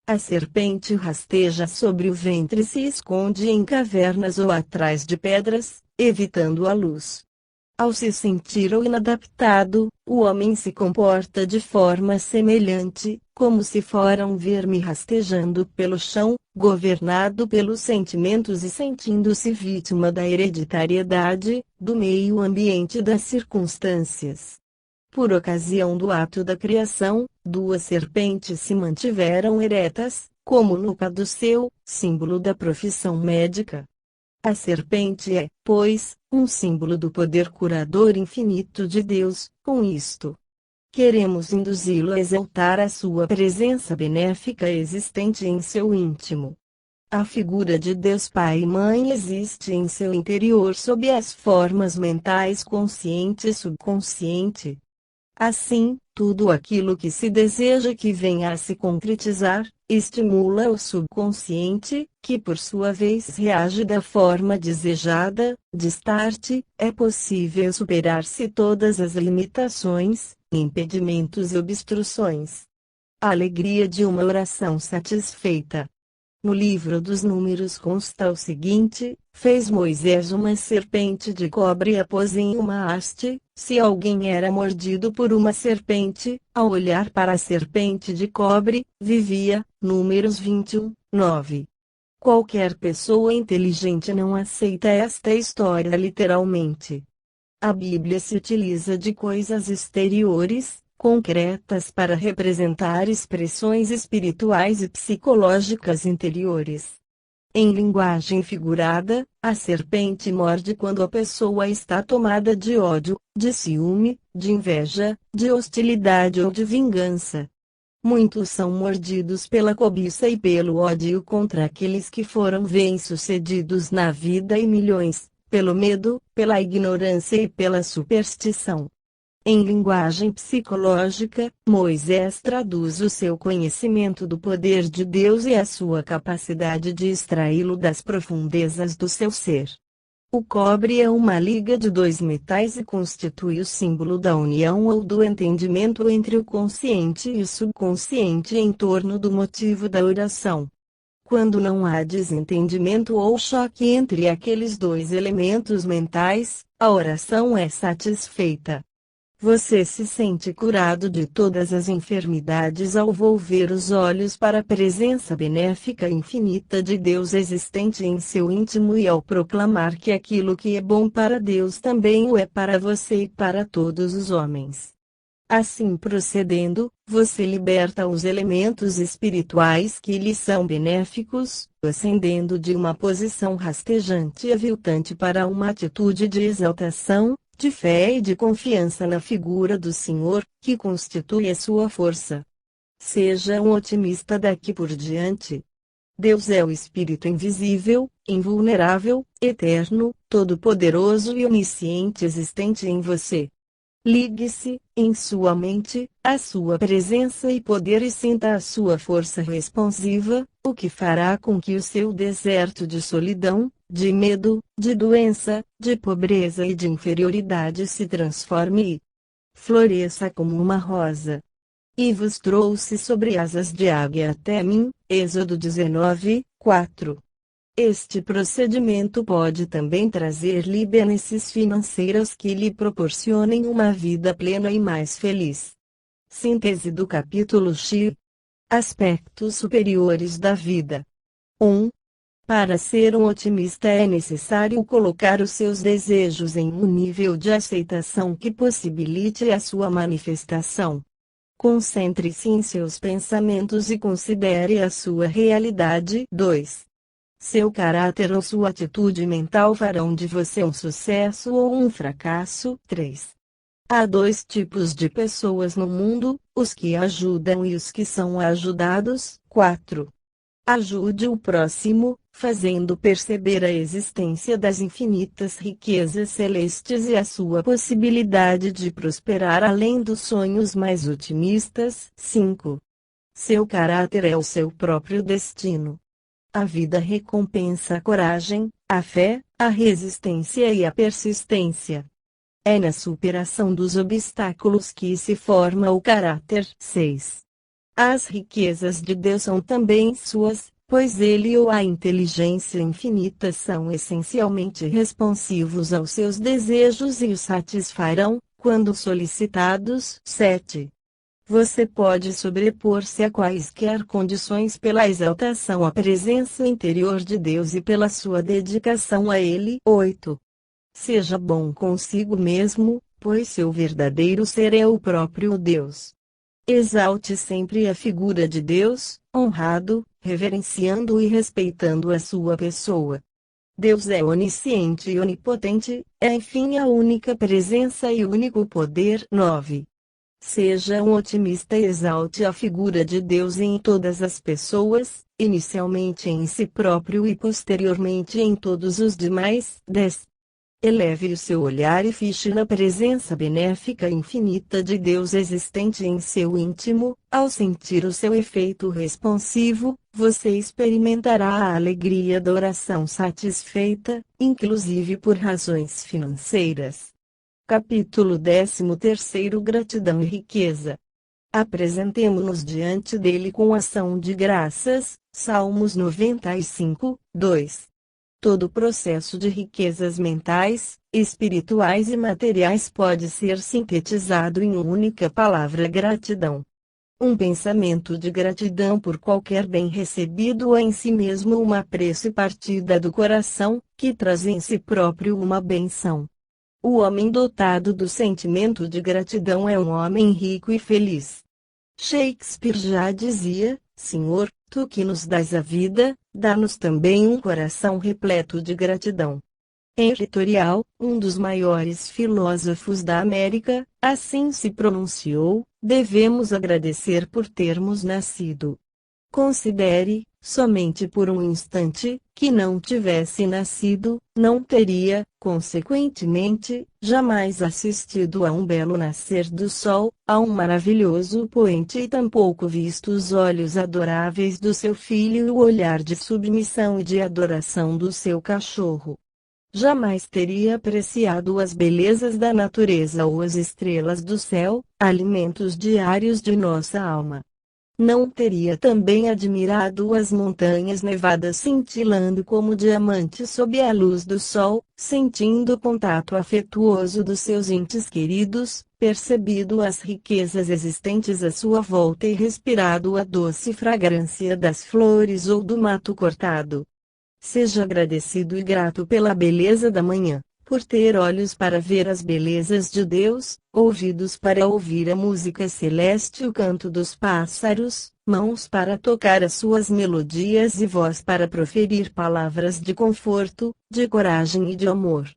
A serpente rasteja sobre o ventre e se esconde em cavernas ou atrás de pedras, evitando a luz. Ao se sentir inadaptado, o homem se comporta de forma semelhante, como se fora um verme rastejando pelo chão, governado pelos sentimentos e sentindo-se vítima da hereditariedade, do meio ambiente e das circunstâncias. Por ocasião do ato da criação, duas serpentes se mantiveram eretas, como no caduceu, símbolo da profissão médica. A serpente é, pois, um símbolo do poder curador infinito de Deus. Com isto, queremos induzi-lo a exaltar a sua presença benéfica existente em seu íntimo. A figura de Deus Pai e Mãe existe em seu interior sob as formas mentais consciente e subconsciente. Assim, tudo aquilo que se deseja que venha a se concretizar, estimula o subconsciente, que por sua vez reage da forma desejada. Destarte, é possível superar-se todas as limitações, impedimentos e obstruções. A alegria de uma oração satisfeita. No livro dos Números consta o seguinte: fez Moisés uma serpente de cobre e a pôs em uma haste. Se alguém era mordido por uma serpente, ao olhar para a serpente de cobre, vivia. Números 21, 9. Qualquer pessoa inteligente não aceita esta história literalmente. A Bíblia se utiliza de coisas exteriores, concretas para representar expressões espirituais e psicológicas interiores. Em linguagem figurada, a serpente morde quando a pessoa está tomada de ódio, de ciúme, de inveja, de hostilidade ou de vingança. Muitos são mordidos pela cobiça e pelo ódio contra aqueles que foram bem-sucedidos na vida e milhões, pelo medo, pela ignorância e pela superstição. Em linguagem psicológica, Moisés traduz o seu conhecimento do poder de Deus e a sua capacidade de extraí-lo das profundezas do seu ser. O cobre é uma liga de dois metais e constitui o símbolo da união ou do entendimento entre o consciente e o subconsciente em torno do motivo da oração. Quando não há desentendimento ou choque entre aqueles dois elementos mentais, a oração é satisfeita. Você se sente curado de todas as enfermidades ao volver os olhos para a presença benéfica e infinita de Deus existente em seu íntimo e ao proclamar que aquilo que é bom para Deus também o é para você e para todos os homens. Assim procedendo, você liberta os elementos espirituais que lhe são benéficos, ascendendo de uma posição rastejante e aviltante para uma atitude de exaltação, de fé e de confiança na figura do Senhor, que constitui a sua força. Seja um otimista daqui por diante. Deus é o Espírito invisível, invulnerável, eterno, todo-poderoso e onisciente existente em você. Ligue-se, em sua mente, à sua presença e poder e sinta a sua força responsiva, o que fará com que o seu deserto de solidão, de medo, de doença, de pobreza e de inferioridade se transforme e floresça como uma rosa. E vos trouxe sobre asas de águia até mim, Êxodo 19, 4. Este procedimento pode também trazer-lhe benefícios financeiros que lhe proporcionem uma vida plena e mais feliz. Síntese do capítulo X. Aspectos superiores da vida. 1. Para ser um otimista é necessário colocar os seus desejos em um nível de aceitação que possibilite a sua manifestação. Concentre-se em seus pensamentos e considere a sua realidade. 2. Seu caráter ou sua atitude mental farão de você um sucesso ou um fracasso. 3. Há dois tipos de pessoas no mundo, os que ajudam e os que são ajudados. 4. Ajude o próximo, fazendo perceber a existência das infinitas riquezas celestes e a sua possibilidade de prosperar além dos sonhos mais otimistas. 5. Seu caráter é o seu próprio destino. A vida recompensa a coragem, a fé, a resistência e a persistência. É na superação dos obstáculos que se forma o caráter. 6. As riquezas de Deus são também suas, pois Ele ou a inteligência infinita são essencialmente responsivos aos seus desejos e os satisfarão, quando solicitados. 7. Você pode sobrepor-se a quaisquer condições pela exaltação à presença interior de Deus e pela sua dedicação a Ele. 8. Seja bom consigo mesmo, pois seu verdadeiro ser é o próprio Deus. Exalte sempre a figura de Deus, honrado, reverenciando e respeitando a sua pessoa. Deus é onisciente e onipotente, é enfim a única presença e único poder. 9. Seja um otimista e exalte a figura de Deus em todas as pessoas, inicialmente em si próprio e posteriormente em todos os demais. 10. Eleve o seu olhar e fixe na presença benéfica e infinita de Deus existente em seu íntimo. Ao sentir o seu efeito responsivo, você experimentará a alegria da oração satisfeita, inclusive por razões financeiras. Capítulo 13. Gratidão e riqueza. Apresentemo-nos diante dele com ação de graças. Salmos 95, 2. Todo processo de riquezas mentais, espirituais e materiais pode ser sintetizado em uma única palavra: gratidão. Um pensamento de gratidão por qualquer bem recebido é em si mesmo uma prece partida do coração, que traz em si próprio uma bênção. O homem dotado do sentimento de gratidão é um homem rico e feliz. Shakespeare já dizia: Senhor, tu que nos dás a vida, dá-nos também um coração repleto de gratidão. Henry Torial, um dos maiores filósofos da América, assim se pronunciou: devemos agradecer por termos nascido. Considere, somente por um instante, que não tivesse nascido, não teria, consequentemente, jamais assistido a um belo nascer do sol, a um maravilhoso poente e tampouco visto os olhos adoráveis do seu filho e o olhar de submissão e de adoração do seu cachorro. Jamais teria apreciado as belezas da natureza ou as estrelas do céu, alimentos diários de nossa alma. Não teria também admirado as montanhas nevadas cintilando como diamantes sob a luz do sol, sentindo o contato afetuoso dos seus entes queridos, percebido as riquezas existentes à sua volta e respirado a doce fragrância das flores ou do mato cortado. Seja agradecido e grato pela beleza da manhã, por ter olhos para ver as belezas de Deus, ouvidos para ouvir a música celeste e o canto dos pássaros, mãos para tocar as suas melodias e voz para proferir palavras de conforto, de coragem e de amor.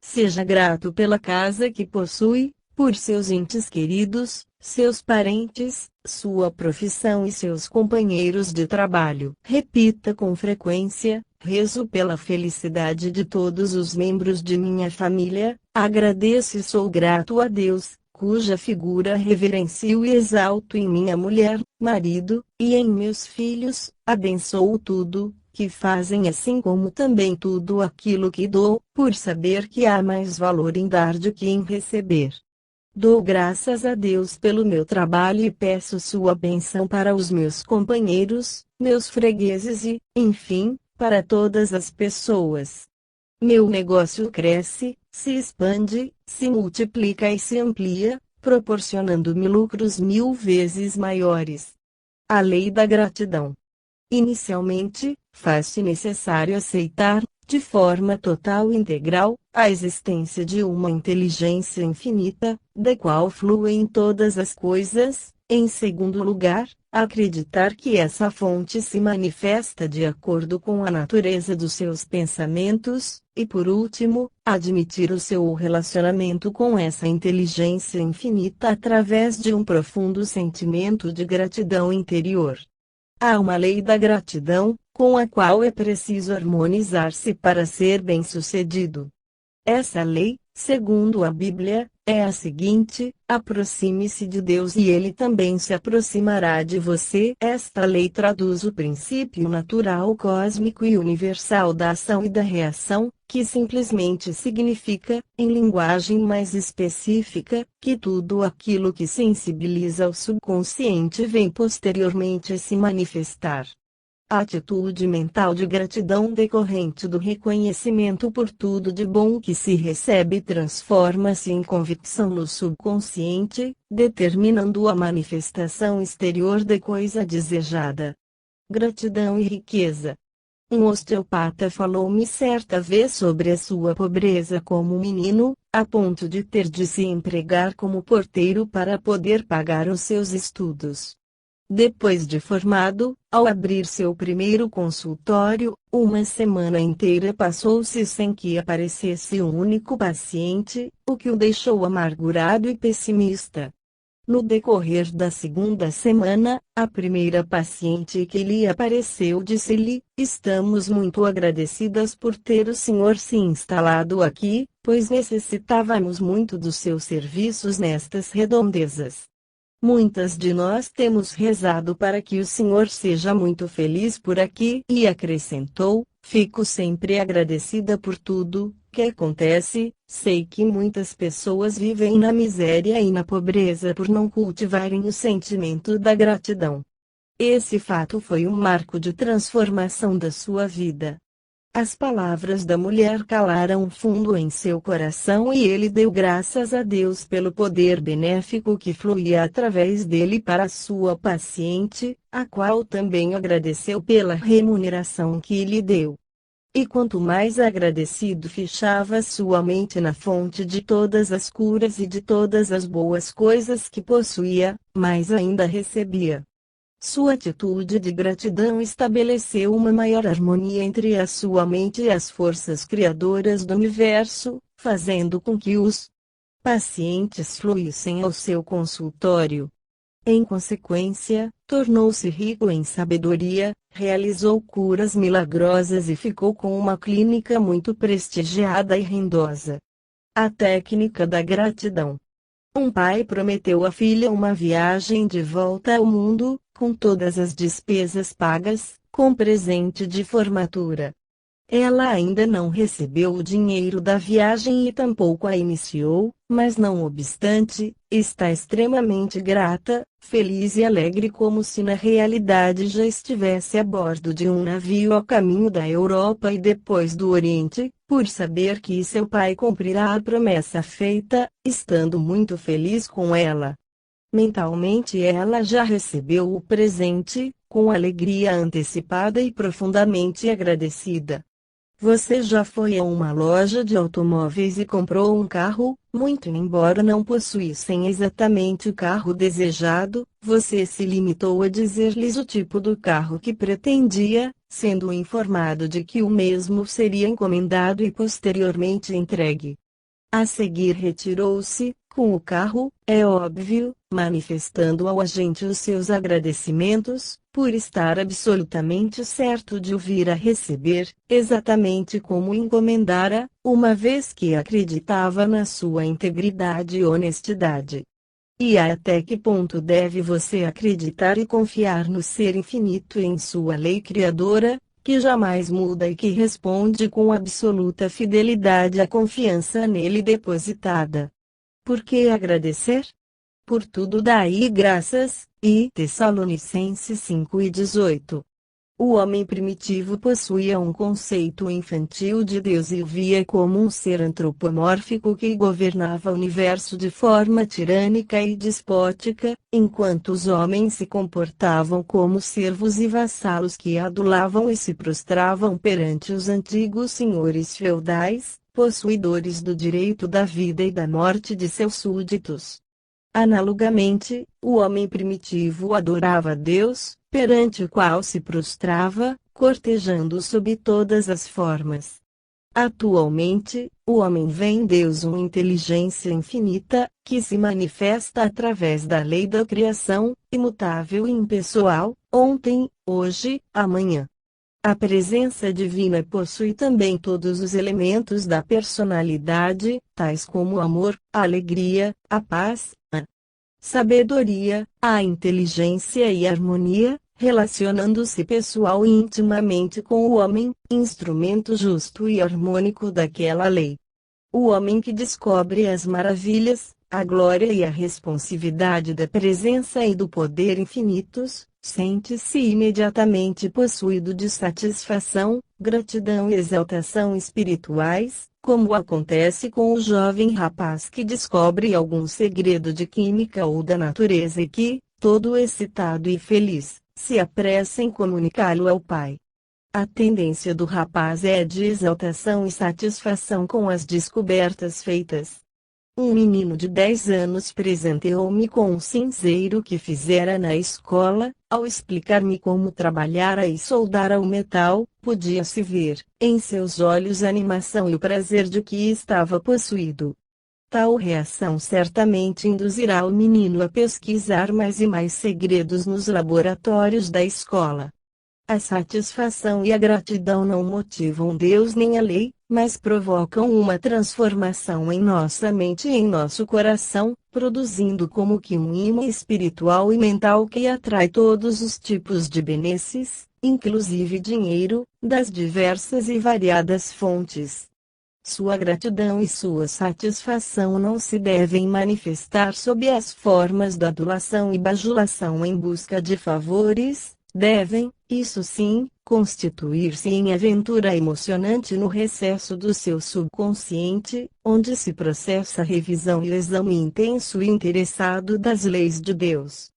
Seja grato pela casa que possui, por seus entes queridos, seus parentes, sua profissão e seus companheiros de trabalho. Repita com frequência: rezo pela felicidade de todos os membros de minha família, agradeço e sou grato a Deus, cuja figura reverencio e exalto em minha mulher, marido, e em meus filhos, abençoo tudo que fazem assim como também tudo aquilo que dou, por saber que há mais valor em dar do que em receber. Dou graças a Deus pelo meu trabalho e peço sua bênção para os meus companheiros, meus fregueses e, enfim, para todas as pessoas. Meu negócio cresce, se expande, se multiplica e se amplia, proporcionando-me lucros 1000 vezes maiores. A lei da gratidão. Inicialmente, faz-se necessário aceitar, de forma total e integral, a existência de uma inteligência infinita, da qual fluem todas as coisas. Em segundo lugar, acreditar que essa fonte se manifesta de acordo com a natureza dos seus pensamentos, e por último, admitir o seu relacionamento com essa inteligência infinita através de um profundo sentimento de gratidão interior. Há uma lei da gratidão, com a qual é preciso harmonizar-se para ser bem-sucedido. Essa lei, segundo a Bíblia, é a seguinte: aproxime-se de Deus e Ele também se aproximará de você. Esta lei traduz o princípio natural cósmico e universal da ação e da reação, que simplesmente significa, em linguagem mais específica, que tudo aquilo que sensibiliza o subconsciente vem posteriormente a se manifestar. A atitude mental de gratidão decorrente do reconhecimento por tudo de bom que se recebe transforma-se em convicção no subconsciente, determinando a manifestação exterior da coisa desejada. Gratidão e riqueza. Um osteopata falou-me certa vez sobre a sua pobreza como menino, a ponto de ter de se empregar como porteiro para poder pagar os seus estudos. Depois de formado, ao abrir seu primeiro consultório, uma semana inteira passou-se sem que aparecesse um único paciente, o que o deixou amargurado e pessimista. No decorrer da segunda semana, a primeira paciente que lhe apareceu disse-lhe: "Estamos muito agradecidas por ter o senhor se instalado aqui, pois necessitávamos muito dos seus serviços nestas redondezas. Muitas de nós temos rezado para que o senhor seja muito feliz por aqui", e acrescentou: "Fico sempre agradecida por tudo que acontece. Sei que muitas pessoas vivem na miséria e na pobreza por não cultivarem o sentimento da gratidão." Esse fato foi um marco de transformação da sua vida. As palavras da mulher calaram fundo em seu coração e ele deu graças a Deus pelo poder benéfico que fluía através dele para a sua paciente, a qual também agradeceu pela remuneração que lhe deu. E quanto mais agradecido fechava sua mente na fonte de todas as curas e de todas as boas coisas que possuía, mais ainda recebia. Sua atitude de gratidão estabeleceu uma maior harmonia entre a sua mente e as forças criadoras do universo, fazendo com que os pacientes fluíssem ao seu consultório. Em consequência, tornou-se rico em sabedoria, realizou curas milagrosas e ficou com uma clínica muito prestigiada e rendosa. A técnica da gratidão. Um pai prometeu à filha uma viagem de volta ao mundo, com todas as despesas pagas, com presente de formatura. Ela ainda não recebeu o dinheiro da viagem e tampouco a iniciou, mas não obstante, está extremamente grata, feliz e alegre como se na realidade já estivesse a bordo de um navio a caminho da Europa e depois do Oriente, por saber que seu pai cumprirá a promessa feita, estando muito feliz com ela. Mentalmente ela já recebeu o presente, com alegria antecipada e profundamente agradecida. Você já foi a uma loja de automóveis e comprou um carro? Muito embora não possuíssem exatamente o carro desejado, você se limitou a dizer-lhes o tipo do carro que pretendia, sendo informado de que o mesmo seria encomendado e posteriormente entregue. A seguir retirou-se, com o carro, é óbvio, manifestando ao agente os seus agradecimentos, por estar absolutamente certo de o vir a receber, exatamente como encomendara, uma vez que acreditava na sua integridade e honestidade. E até que ponto deve você acreditar e confiar no ser infinito e em sua lei criadora, que jamais muda e que responde com absoluta fidelidade à confiança nele depositada? Por que agradecer? Por tudo dai graças, e Tessalonicenses 5:18. O homem primitivo possuía um conceito infantil de Deus e o via como um ser antropomórfico que governava o universo de forma tirânica e despótica, enquanto os homens se comportavam como servos e vassalos que adulavam e se prostravam perante os antigos senhores feudais, possuidores do direito da vida e da morte de seus súditos. Analogamente, o homem primitivo adorava Deus, perante o qual se prostrava, cortejando sob todas as formas. Atualmente, o homem vê em Deus uma inteligência infinita, que se manifesta através da lei da criação, imutável e impessoal, ontem, hoje, amanhã. A presença divina possui também todos os elementos da personalidade, tais como o amor, a alegria, a paz, a sabedoria, a inteligência e a harmonia, relacionando-se pessoal e intimamente com o homem, instrumento justo e harmônico daquela lei. O homem que descobre as maravilhas, a glória e a responsividade da presença e do poder infinitos, sente-se imediatamente possuído de satisfação, gratidão e exaltação espirituais, como acontece com o jovem rapaz que descobre algum segredo de química ou da natureza e que, todo excitado e feliz, se apressa em comunicá-lo ao pai. A tendência do rapaz é de exaltação e satisfação com as descobertas feitas. Um menino de 10 anos presenteou-me com um cinzeiro que fizera na escola. Ao explicar-me como trabalhara e soldara o metal, podia-se ver, em seus olhos, a animação e o prazer de que estava possuído. Tal reação certamente induzirá o menino a pesquisar mais e mais segredos nos laboratórios da escola. A satisfação e a gratidão não motivam Deus nem a lei, mas provocam uma transformação em nossa mente e em nosso coração, produzindo como que um imã espiritual e mental que atrai todos os tipos de benesses, inclusive dinheiro, das diversas e variadas fontes. Sua gratidão e sua satisfação não se devem manifestar sob as formas da adulação e bajulação em busca de favores, devem, isso sim, constituir-se em aventura emocionante no recesso do seu subconsciente, onde se processa a revisão e o exame intenso e interessado das leis de Deus.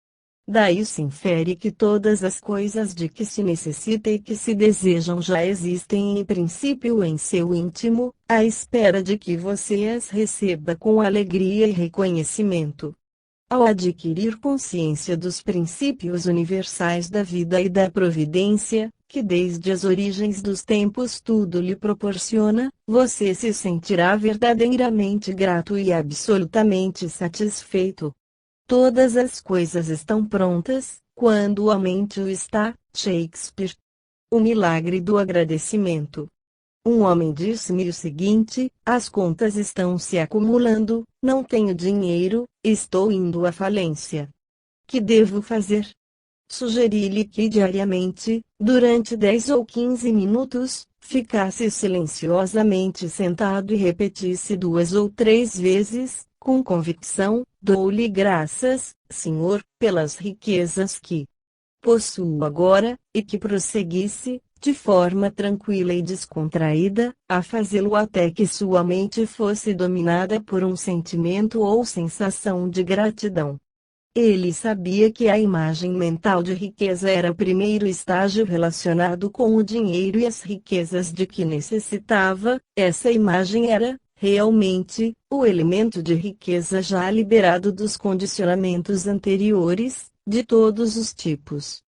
Daí se infere que todas as coisas de que se necessita e que se desejam já existem em princípio em seu íntimo, à espera de que você as receba com alegria e reconhecimento. Ao adquirir consciência dos princípios universais da vida e da providência, que desde as origens dos tempos tudo lhe proporciona, você se sentirá verdadeiramente grato e absolutamente satisfeito. Todas as coisas estão prontas, quando a mente o está. Shakespeare. O milagre do agradecimento. Um homem disse-me o seguinte: as contas estão se acumulando, não tenho dinheiro, estou indo à falência. Que devo fazer? Sugeri-lhe que diariamente, durante 10 ou 15 minutos, ficasse silenciosamente sentado e repetisse 2 ou 3 vezes, com convicção: dou-lhe graças, Senhor, pelas riquezas que possuo agora, e que prosseguisse, de forma tranquila e descontraída, a fazê-lo até que sua mente fosse dominada por um sentimento ou sensação de gratidão. Ele sabia que a imagem mental de riqueza era o primeiro estágio relacionado com o dinheiro e as riquezas de que necessitava. Essa imagem era, realmente, o elemento de riqueza já liberado dos condicionamentos anteriores, de todos os tipos.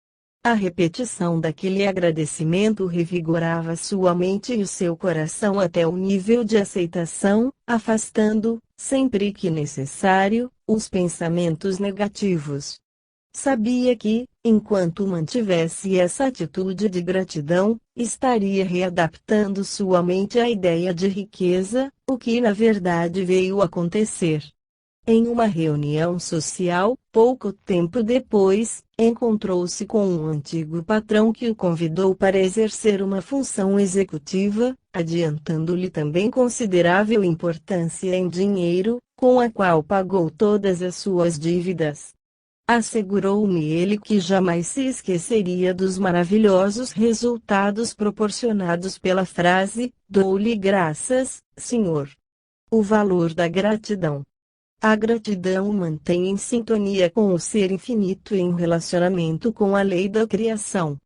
A repetição daquele agradecimento revigorava sua mente e o seu coração até o nível de aceitação, afastando, sempre que necessário, os pensamentos negativos. Sabia que, enquanto mantivesse essa atitude de gratidão, estaria readaptando sua mente à ideia de riqueza, o que na verdade veio acontecer. Em uma reunião social, pouco tempo depois, encontrou-se com um antigo patrão que o convidou para exercer uma função executiva, adiantando-lhe também considerável importância em dinheiro, com a qual pagou todas as suas dívidas. Assegurou-me ele que jamais se esqueceria dos maravilhosos resultados proporcionados pela frase: dou-lhe graças, Senhor. O valor da gratidão. A gratidão o mantém em sintonia com o ser infinito e em relacionamento com a lei da criação.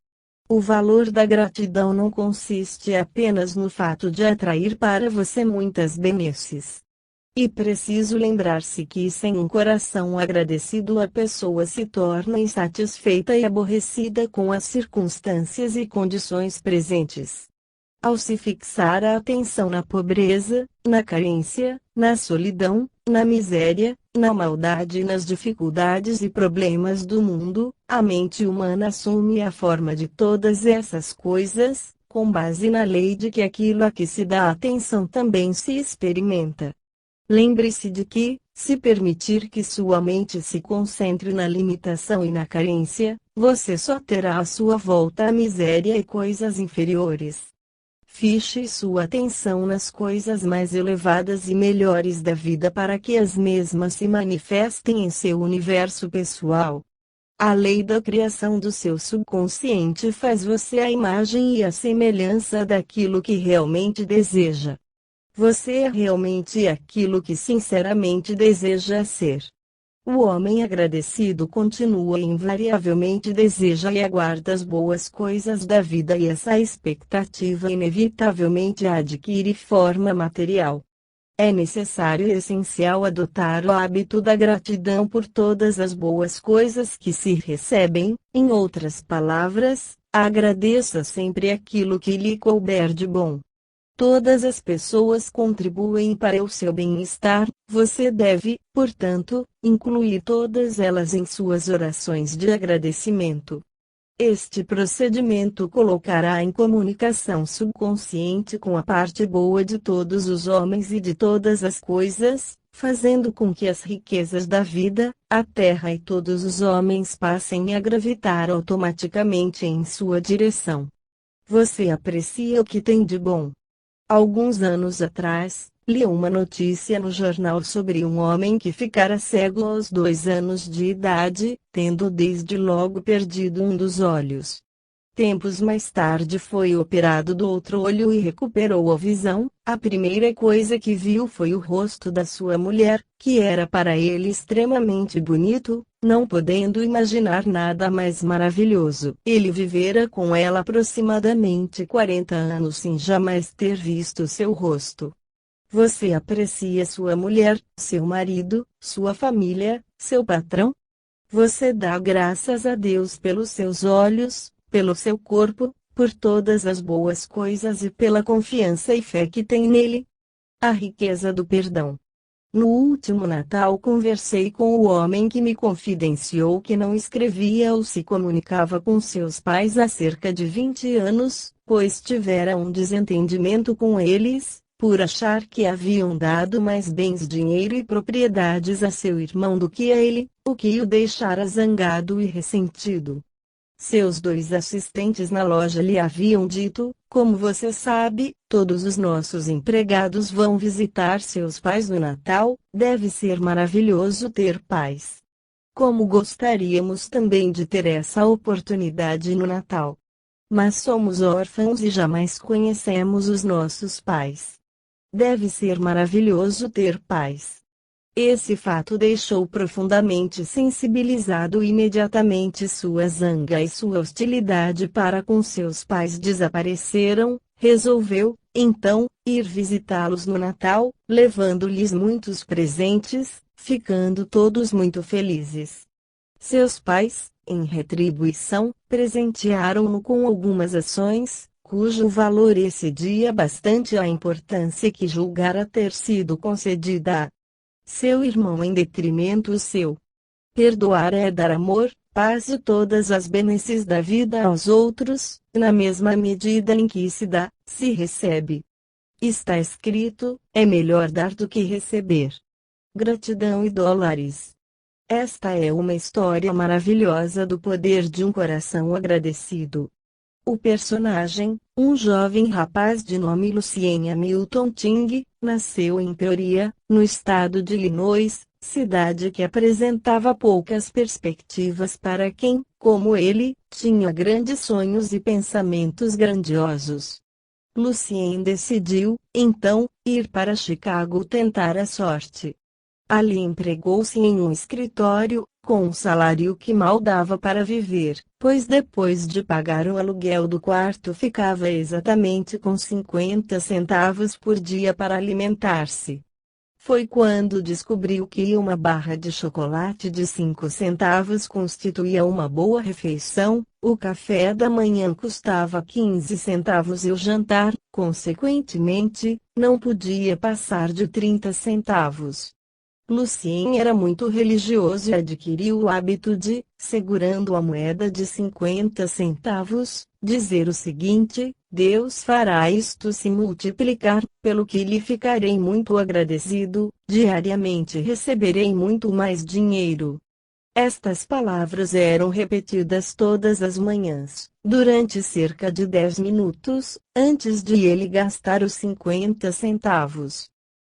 O valor da gratidão não consiste apenas no fato de atrair para você muitas benesses. E preciso lembrar-se que sem um coração agradecido a pessoa se torna insatisfeita e aborrecida com as circunstâncias e condições presentes. Ao se fixar a atenção na pobreza, na carência, na solidão, na miséria, na maldade e nas dificuldades e problemas do mundo, a mente humana assume a forma de todas essas coisas, com base na lei de que aquilo a que se dá atenção também se experimenta. Lembre-se de que, se permitir que sua mente se concentre na limitação e na carência, você só terá à sua volta a miséria e coisas inferiores. Fixe sua atenção nas coisas mais elevadas e melhores da vida para que as mesmas se manifestem em seu universo pessoal. A lei da criação do seu subconsciente faz você a imagem e a semelhança daquilo que realmente deseja. Você é realmente aquilo que sinceramente deseja ser. O homem agradecido continua e invariavelmente deseja e aguarda as boas coisas da vida, e essa expectativa inevitavelmente adquire forma material. É necessário e essencial adotar o hábito da gratidão por todas as boas coisas que se recebem. Em outras palavras, agradeça sempre aquilo que lhe couber de bom. Todas as pessoas contribuem para o seu bem-estar, você deve, portanto, incluir todas elas em suas orações de agradecimento. Este procedimento colocará em comunicação subconsciente com a parte boa de todos os homens e de todas as coisas, fazendo com que as riquezas da vida, a terra e todos os homens passem a gravitar automaticamente em sua direção. Você aprecia o que tem de bom. Alguns anos atrás, li uma notícia no jornal sobre um homem que ficara cego aos 2 anos de idade, tendo desde logo perdido um dos olhos. Tempos mais tarde foi operado do outro olho e recuperou a visão. A primeira coisa que viu foi o rosto da sua mulher, que era para ele extremamente bonito, não podendo imaginar nada mais maravilhoso. Ele vivera com ela aproximadamente 40 anos sem jamais ter visto seu rosto. Você aprecia sua mulher, seu marido, sua família, seu patrão? Você dá graças a Deus pelos seus olhos, pelo seu corpo, por todas as boas coisas e pela confiança e fé que tem nele? A riqueza do perdão. No último Natal conversei com o homem que me confidenciou que não escrevia ou se comunicava com seus pais há cerca de 20 anos, pois tivera um desentendimento com eles, por achar que haviam dado mais bens, dinheiro e propriedades a seu irmão do que a ele, o que o deixara zangado e ressentido. Seus 2 assistentes na loja lhe haviam dito: como você sabe, todos os nossos empregados vão visitar seus pais no Natal, deve ser maravilhoso ter pais. Como gostaríamos também de ter essa oportunidade no Natal. Mas somos órfãos e jamais conhecemos os nossos pais. Deve ser maravilhoso ter pais. Esse fato deixou profundamente sensibilizado e imediatamente sua zanga e sua hostilidade para com seus pais desapareceram. Resolveu, então, ir visitá-los no Natal, levando-lhes muitos presentes, ficando todos muito felizes. Seus pais, em retribuição, presentearam-no com algumas ações, cujo valor excedia bastante a importância que julgara ter sido concedida a seu irmão em detrimento seu. Perdoar é dar amor, paz e todas as benesses da vida aos outros, na mesma medida em que se dá, se recebe. Está escrito: é melhor dar do que receber. Gratidão e dólares. Esta é uma história maravilhosa do poder de um coração agradecido. O personagem, um jovem rapaz de nome Lucien Hamilton Ting, nasceu em Peoria, no estado de Illinois, cidade que apresentava poucas perspectivas para quem, como ele, tinha grandes sonhos e pensamentos grandiosos. Lucien decidiu, então, ir para Chicago tentar a sorte. Ali empregou-se em um escritório, com um salário que mal dava para viver, pois depois de pagar o aluguel do quarto ficava exatamente com 50 centavos por dia para alimentar-se. Foi quando descobriu que uma barra de chocolate de 5 centavos constituía uma boa refeição, O café da manhã custava 15 centavos e o jantar, consequentemente, não podia passar de 30 centavos. Lucien era muito religioso e adquiriu o hábito de, segurando a moeda de 50 centavos, dizer o seguinte: Deus fará isto se multiplicar, pelo que lhe ficarei muito agradecido, diariamente receberei muito mais dinheiro. Estas palavras eram repetidas todas as manhãs, durante cerca de 10 minutos, antes de ele gastar os 50 centavos.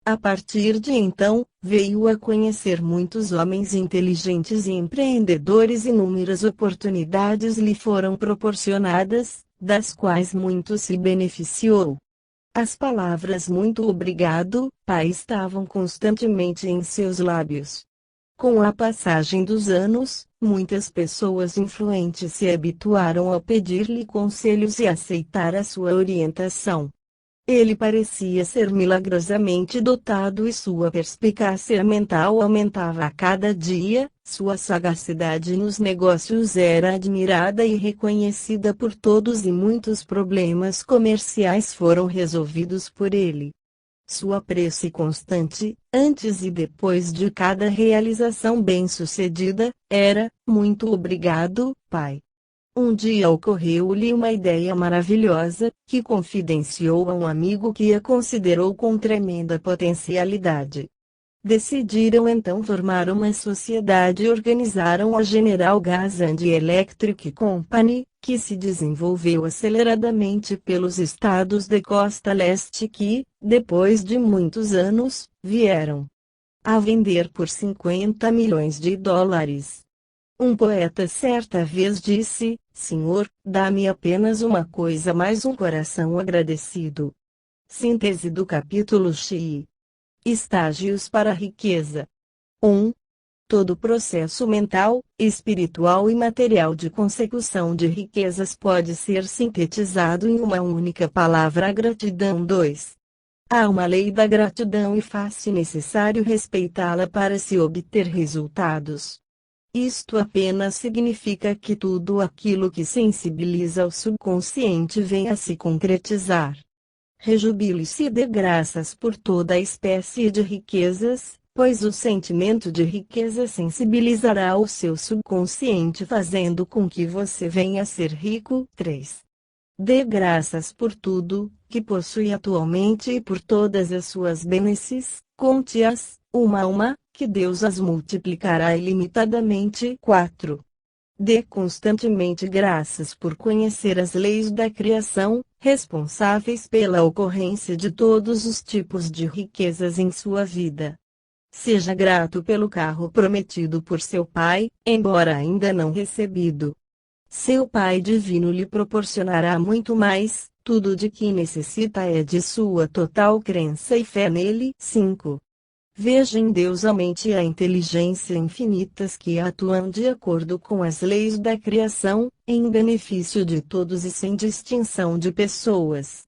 A partir de então, veio a conhecer muitos homens inteligentes e empreendedores. Inúmeras oportunidades lhe foram proporcionadas, das quais muito se beneficiou. As palavras "muito obrigado, pai" estavam constantemente em seus lábios. Com a passagem dos anos, muitas pessoas influentes se habituaram a pedir-lhe conselhos e aceitar a sua orientação. Ele parecia ser milagrosamente dotado e sua perspicácia mental aumentava a cada dia, sua sagacidade nos negócios era admirada e reconhecida por todos e muitos problemas comerciais foram resolvidos por ele. Sua prece constante, antes e depois de cada realização bem-sucedida, era: muito obrigado, pai. Um dia ocorreu-lhe uma ideia maravilhosa, que confidenciou a um amigo que a considerou com tremenda potencialidade. Decidiram então formar uma sociedade e organizaram a General Gas and Electric Company, que se desenvolveu aceleradamente pelos estados de costa leste que, depois de muitos anos, vieram a vender por 50 milhões de dólares. Um poeta certa vez disse: Senhor, dá-me apenas uma coisa mais um coração agradecido. Síntese do capítulo Xi. Estágios para a riqueza. 1. Todo processo mental, espiritual e material de consecução de riquezas pode ser sintetizado em uma única palavra: gratidão. 2. Há uma lei da gratidão e faz-se necessário respeitá-la para se obter resultados. Isto apenas significa que tudo aquilo que sensibiliza o subconsciente vem a se concretizar. Rejubile-se e dê graças por toda a espécie de riquezas, pois o sentimento de riqueza sensibilizará o seu subconsciente fazendo com que você venha a ser rico. 3. Dê graças por tudo que possui atualmente e por todas as suas benesses, conte-as, uma a uma, que Deus as multiplicará ilimitadamente. 4. Dê constantemente graças por conhecer as leis da criação, responsáveis pela ocorrência de todos os tipos de riquezas em sua vida. Seja grato pelo carro prometido por seu pai, embora ainda não recebido. Seu Pai Divino lhe proporcionará muito mais, tudo de que necessita é de sua total crença e fé nele. 5. Veja em Deus a mente e a inteligência infinitas que atuam de acordo com as leis da criação, em benefício de todos e sem distinção de pessoas.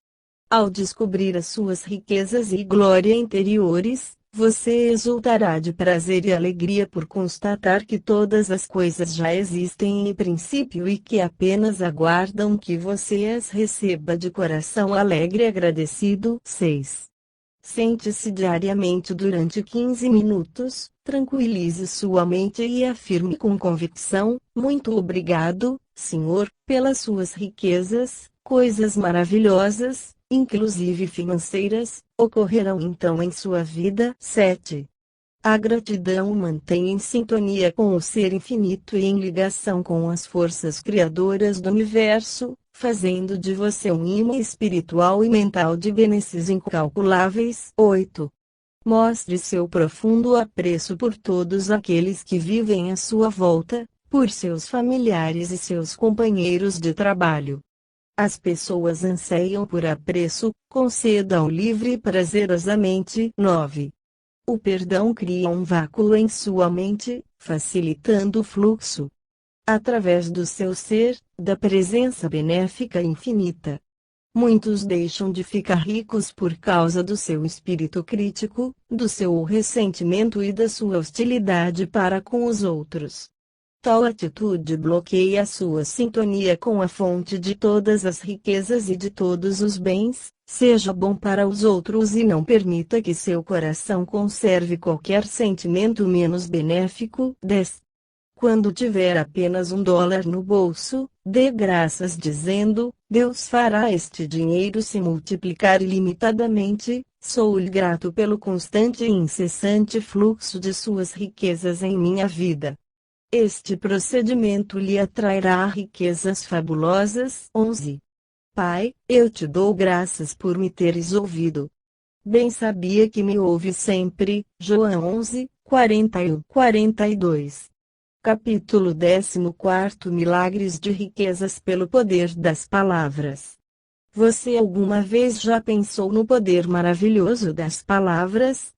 Ao descobrir as suas riquezas e glória interiores, você exultará de prazer e alegria por constatar que todas as coisas já existem em princípio e que apenas aguardam que você as receba de coração alegre e agradecido. 6. Sente-se diariamente durante 15 minutos, tranquilize sua mente e afirme com convicção: muito obrigado, Senhor, pelas suas riquezas. Coisas maravilhosas, inclusive financeiras, ocorrerão então em sua vida. 7. A gratidão o mantém em sintonia com o ser infinito e em ligação com as forças criadoras do universo, fazendo de você um imã espiritual e mental de benesses incalculáveis. 8. Mostre seu profundo apreço por todos aqueles que vivem à sua volta, por seus familiares e seus companheiros de trabalho. As pessoas anseiam por apreço, conceda-o livre e prazerosamente. 9. O perdão cria um vácuo em sua mente, facilitando o fluxo, através do seu ser, da presença benéfica infinita. Muitos deixam de ficar ricos por causa do seu espírito crítico, do seu ressentimento e da sua hostilidade para com os outros. Tal atitude bloqueia sua sintonia com a fonte de todas as riquezas e de todos os bens. Seja bom para os outros e não permita que seu coração conserve qualquer sentimento menos benéfico. 10. Quando tiver apenas $1 no bolso, dê graças dizendo: Deus fará este dinheiro se multiplicar ilimitadamente. Sou-lhe grato pelo constante e incessante fluxo de suas riquezas em minha vida. Este procedimento lhe atrairá riquezas fabulosas. 11. Pai, eu te dou graças por me teres ouvido. Bem sabia que me ouve sempre. João 11, 41-42. Capítulo 14. Milagres de riquezas pelo poder das palavras. Você alguma vez já pensou no poder maravilhoso das palavras?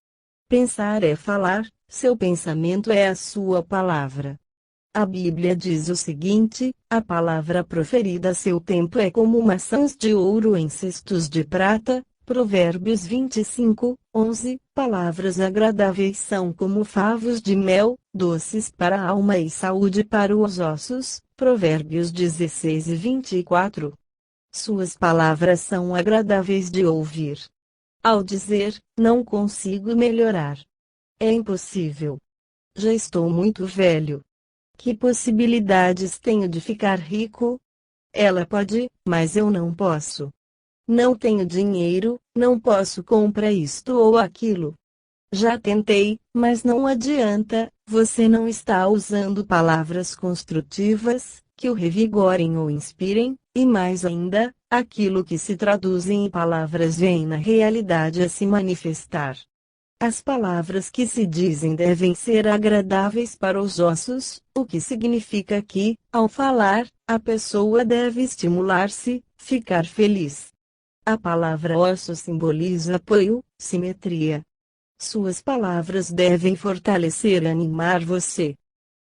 Pensar é falar, seu pensamento é a sua palavra. A Bíblia diz o seguinte: a palavra proferida a seu tempo é como maçãs de ouro em cestos de prata. Provérbios 25, 11. Palavras agradáveis são como favos de mel, doces para a alma e saúde para os ossos. Provérbios 16 e 24. Suas palavras são agradáveis de ouvir. Ao dizer, não consigo melhorar. É impossível. Já estou muito velho. Que possibilidades tenho de ficar rico? Ela pode, mas eu não posso. Não tenho dinheiro, não posso comprar isto ou aquilo. Já tentei, mas não adianta. Você não está usando palavras construtivas, que o revigorem ou inspirem, e mais ainda, aquilo que se traduzem em palavras vem na realidade a se manifestar. As palavras que se dizem devem ser agradáveis para os ossos, o que significa que, ao falar, a pessoa deve estimular-se, ficar feliz. A palavra osso simboliza apoio, simetria. Suas palavras devem fortalecer e animar você.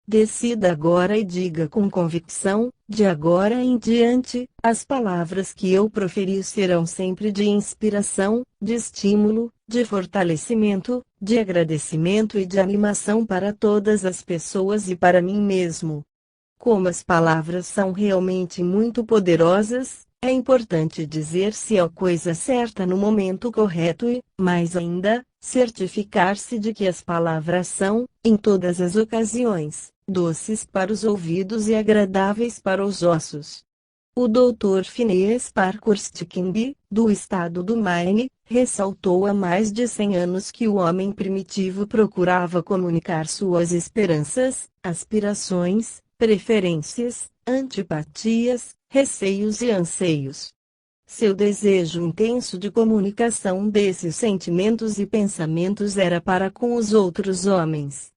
Decida agora e diga com convicção: de agora em diante, as palavras que eu proferir serão sempre de inspiração, de estímulo, de fortalecimento, de agradecimento e de animação para todas as pessoas e para mim mesmo. Como as palavras são realmente muito poderosas, é importante dizer-se a coisa certa no momento correto e, mais ainda, certificar-se de que as palavras são, em todas as ocasiões, doces para os ouvidos e agradáveis para os ossos. O Dr. Phineas Parkhurst-Kimby, do estado do Maine, ressaltou há mais de 100 anos que o homem primitivo procurava comunicar suas esperanças, aspirações, preferências, antipatias, receios e anseios. Seu desejo intenso de comunicação desses sentimentos e pensamentos era para com os outros homens.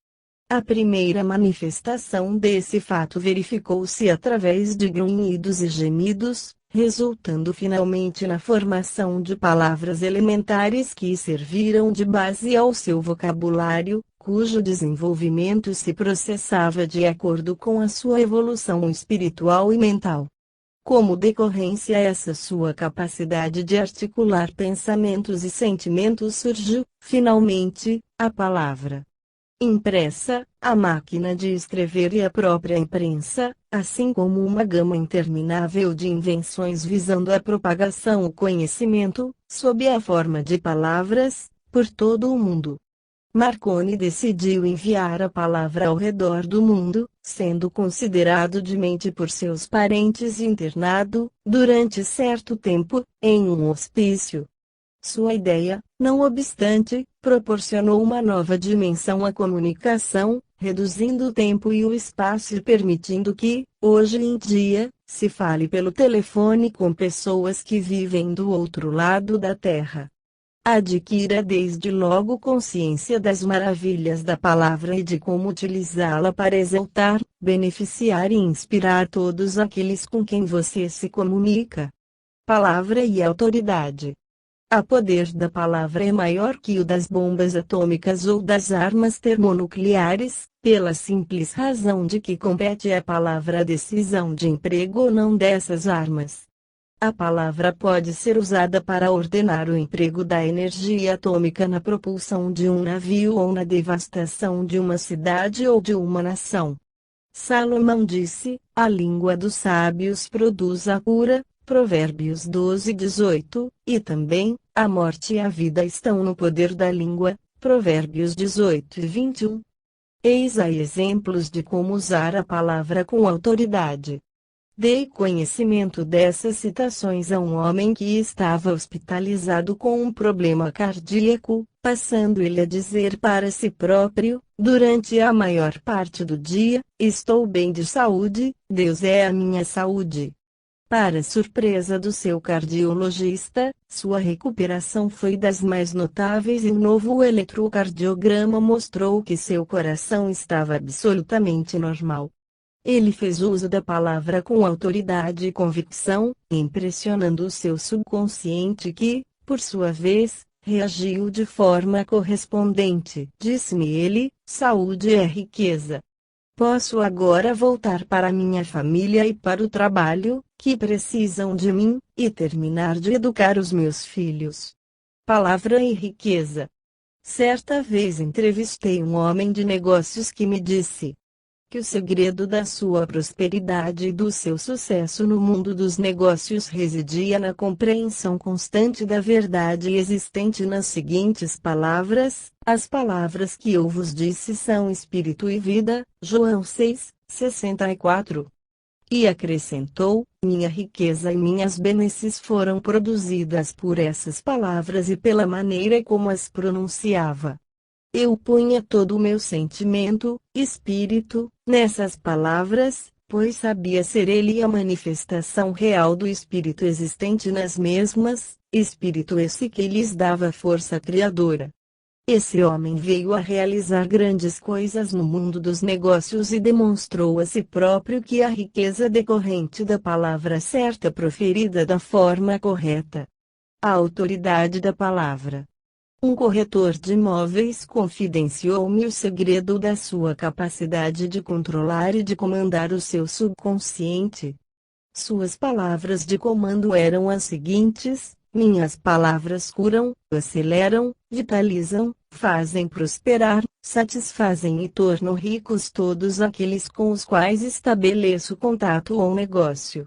A primeira manifestação desse fato verificou-se através de grunhidos e gemidos, resultando finalmente na formação de palavras elementares que serviram de base ao seu vocabulário, cujo desenvolvimento se processava de acordo com a sua evolução espiritual e mental. Como decorrência essa sua capacidade de articular pensamentos e sentimentos surgiu, finalmente, a palavra impressa, a máquina de escrever e a própria imprensa, assim como uma gama interminável de invenções visando a propagação do conhecimento, sob a forma de palavras, por todo o mundo. Marconi decidiu enviar a palavra ao redor do mundo, sendo considerado demente por seus parentes e internado, durante certo tempo, em um hospício. Sua ideia, não obstante, proporcionou uma nova dimensão à comunicação, reduzindo o tempo e o espaço e permitindo que, hoje em dia, se fale pelo telefone com pessoas que vivem do outro lado da Terra. Adquira desde logo consciência das maravilhas da palavra e de como utilizá-la para exaltar, beneficiar e inspirar todos aqueles com quem você se comunica. Palavra e autoridade. O poder da palavra é maior que o das bombas atômicas ou das armas termonucleares, pela simples razão de que compete à palavra a decisão de emprego ou não dessas armas. A palavra pode ser usada para ordenar o emprego da energia atômica na propulsão de um navio ou na devastação de uma cidade ou de uma nação. Salomão disse: a língua dos sábios produz a cura, Provérbios 12:18, e também, a morte e a vida estão no poder da língua, Provérbios 18:21. Eis aí exemplos de como usar a palavra com autoridade. Dei conhecimento dessas citações a um homem que estava hospitalizado com um problema cardíaco, passando ele a dizer para si próprio, durante a maior parte do dia: estou bem de saúde, Deus é a minha saúde. Para surpresa do seu cardiologista, sua recuperação foi das mais notáveis e um novo eletrocardiograma mostrou que seu coração estava absolutamente normal. Ele fez uso da palavra com autoridade e convicção, impressionando o seu subconsciente que, por sua vez, reagiu de forma correspondente. Disse-me ele: saúde é riqueza. Posso agora voltar para minha família e para o trabalho, que precisam de mim, e terminar de educar os meus filhos. Palavra e riqueza. Certa vez entrevistei um homem de negócios que me disse que o segredo da sua prosperidade e do seu sucesso no mundo dos negócios residia na compreensão constante da verdade existente nas seguintes palavras: as palavras que eu vos disse são espírito e vida, João 6:64. E acrescentou: minha riqueza e minhas benesses foram produzidas por essas palavras e pela maneira como as pronunciava. Eu punha todo o meu sentimento, espírito, nessas palavras, pois sabia ser ele a manifestação real do espírito existente nas mesmas, espírito esse que lhes dava força criadora. Esse homem veio a realizar grandes coisas no mundo dos negócios e demonstrou a si próprio que a riqueza decorrente da palavra certa proferida da forma correta. A autoridade da palavra. Um corretor de imóveis confidenciou-me o segredo da sua capacidade de controlar e de comandar o seu subconsciente. Suas palavras de comando eram as seguintes: minhas palavras curam, aceleram, vitalizam, fazem prosperar, satisfazem e tornam ricos todos aqueles com os quais estabeleço contato ou negócio.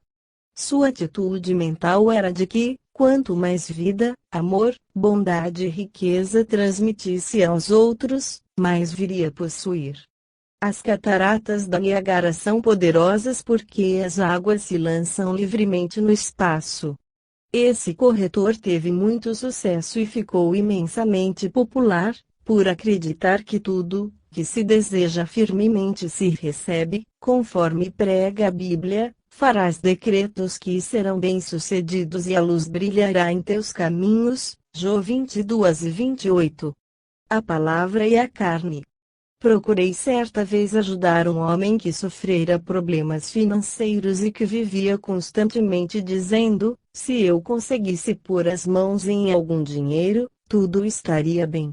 Sua atitude mental era de que, quanto mais vida, amor, bondade e riqueza transmitisse aos outros, mais viria a possuir. As cataratas da Niágara são poderosas porque as águas se lançam livremente no espaço. Esse corretor teve muito sucesso e ficou imensamente popular, por acreditar que tudo, que se deseja firmemente se recebe, conforme prega a Bíblia. Farás decretos que serão bem-sucedidos e a luz brilhará em teus caminhos. Jó 22:28. A palavra e a carne. Procurei certa vez ajudar um homem que sofrera problemas financeiros e que vivia constantemente dizendo: se eu conseguisse pôr as mãos em algum dinheiro, tudo estaria bem.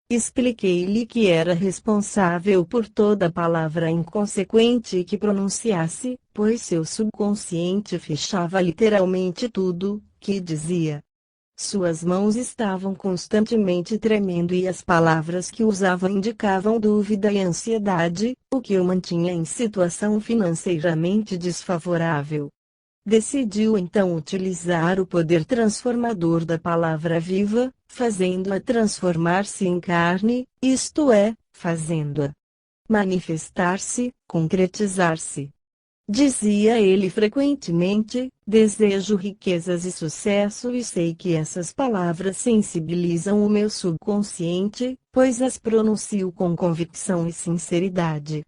Expliquei-lhe que era responsável por toda palavra inconsequente que pronunciasse, pois seu subconsciente fechava literalmente tudo que dizia. Suas mãos estavam constantemente tremendo e as palavras que usava indicavam dúvida e ansiedade, o que o mantinha em situação financeiramente desfavorável. Decidiu então utilizar o poder transformador da palavra viva, fazendo-a transformar-se em carne, isto é, fazendo-a manifestar-se, concretizar-se. Dizia ele frequentemente: desejo riquezas e sucesso e sei que essas palavras sensibilizam o meu subconsciente, pois as pronuncio com convicção e sinceridade.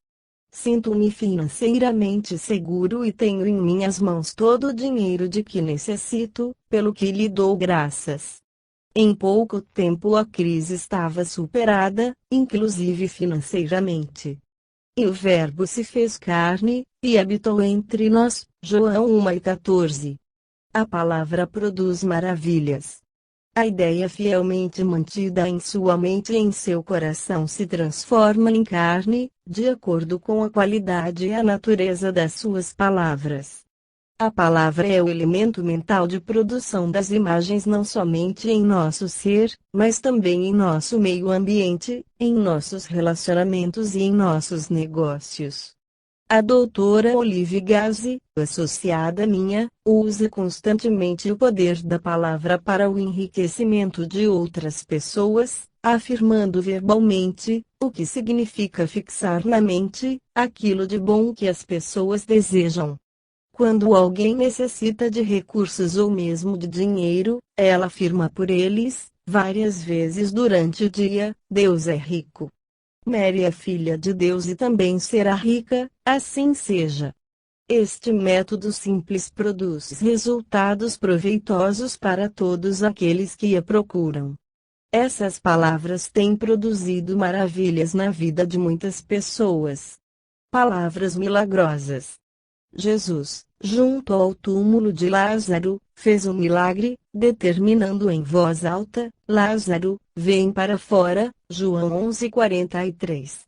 Sinto-me financeiramente seguro e tenho em minhas mãos todo o dinheiro de que necessito, pelo que lhe dou graças. Em pouco tempo a crise estava superada, inclusive financeiramente. E o Verbo se fez carne, e habitou entre nós. João 1:14. A palavra produz maravilhas. A ideia fielmente mantida em sua mente e em seu coração se transforma em carne, de acordo com a qualidade e a natureza das suas palavras. A palavra é o elemento mental de produção das imagens não somente em nosso ser, mas também em nosso meio ambiente, em nossos relacionamentos e em nossos negócios. A doutora Olive Gazzi, associada minha, usa constantemente o poder da palavra para o enriquecimento de outras pessoas, afirmando verbalmente, o que significa fixar na mente, aquilo de bom que as pessoas desejam. Quando alguém necessita de recursos ou mesmo de dinheiro, ela afirma por eles, várias vezes durante o dia: Deus é rico. Mary é filha de Deus e também será rica, assim seja. Este método simples produz resultados proveitosos para todos aqueles que a procuram. Essas palavras têm produzido maravilhas na vida de muitas pessoas. Palavras milagrosas. Jesus, junto ao túmulo de Lázaro, fez um milagre, determinando em voz alta: Lázaro, vem para fora, João 11:43.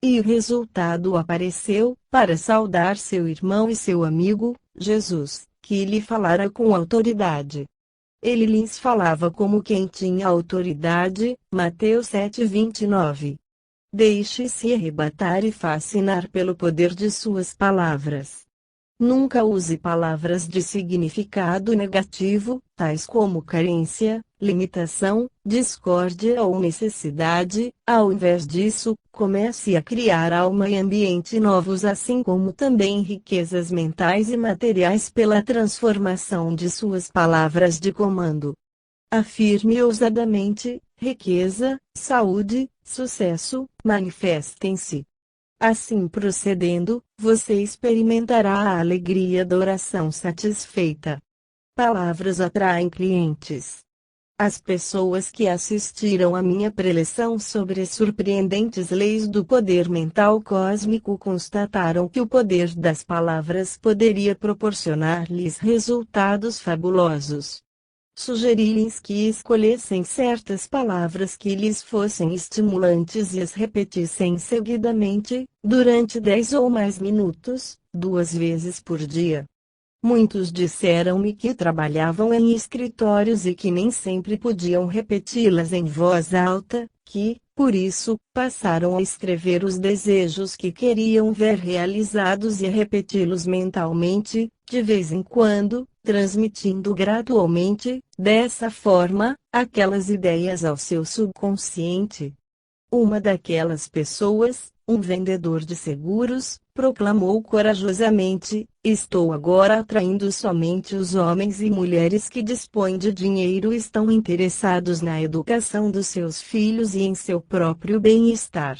E o resultado apareceu, para saudar seu irmão e seu amigo, Jesus, que lhe falara com autoridade. Ele lhes falava como quem tinha autoridade, Mateus 7:29. Deixe-se arrebatar e fascinar pelo poder de suas palavras. Nunca use palavras de significado negativo, tais como carência, limitação, discórdia ou necessidade. Ao invés disso, comece a criar alma e ambiente novos, assim como também riquezas mentais e materiais pela transformação de suas palavras de comando. Afirme ousadamente: riqueza, saúde, sucesso, manifestem-se. Assim procedendo, você experimentará a alegria da oração satisfeita. Palavras atraem clientes. As pessoas que assistiram à minha preleção sobre as surpreendentes leis do poder mental cósmico constataram que o poder das palavras poderia proporcionar-lhes resultados fabulosos. Sugeri-lhes que escolhessem certas palavras que lhes fossem estimulantes e as repetissem seguidamente, durante 10 ou mais minutos, 2 vezes por dia. Muitos disseram-me que trabalhavam em escritórios e que nem sempre podiam repeti-las em voz alta, que, por isso, passaram a escrever os desejos que queriam ver realizados e a repeti-los mentalmente, de vez em quando, transmitindo gradualmente, dessa forma, aquelas ideias ao seu subconsciente. Uma daquelas pessoas, um vendedor de seguros, proclamou corajosamente: estou agora atraindo somente os homens e mulheres que dispõem de dinheiro e estão interessados na educação dos seus filhos e em seu próprio bem-estar.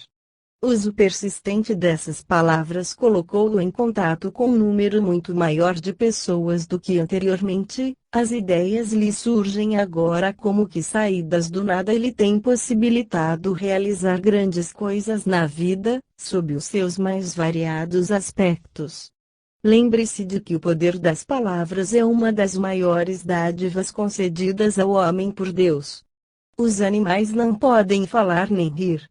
O uso persistente dessas palavras colocou-o em contato com um número muito maior de pessoas do que anteriormente. As ideias lhe surgem agora como que saídas do nada e lhe têm possibilitado realizar grandes coisas na vida, sob os seus mais variados aspectos. Lembre-se de que o poder das palavras é uma das maiores dádivas concedidas ao homem por Deus. Os animais não podem falar nem rir.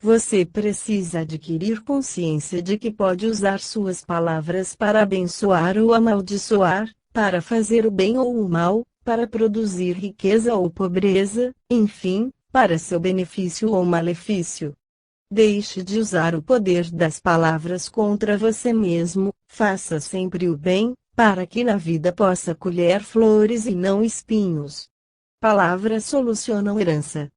Você precisa adquirir consciência de que pode usar suas palavras para abençoar ou amaldiçoar, para fazer o bem ou o mal, para produzir riqueza ou pobreza, enfim, para seu benefício ou malefício. Deixe de usar o poder das palavras contra você mesmo, faça sempre o bem, para que na vida possa colher flores e não espinhos. Palavras solucionam herança.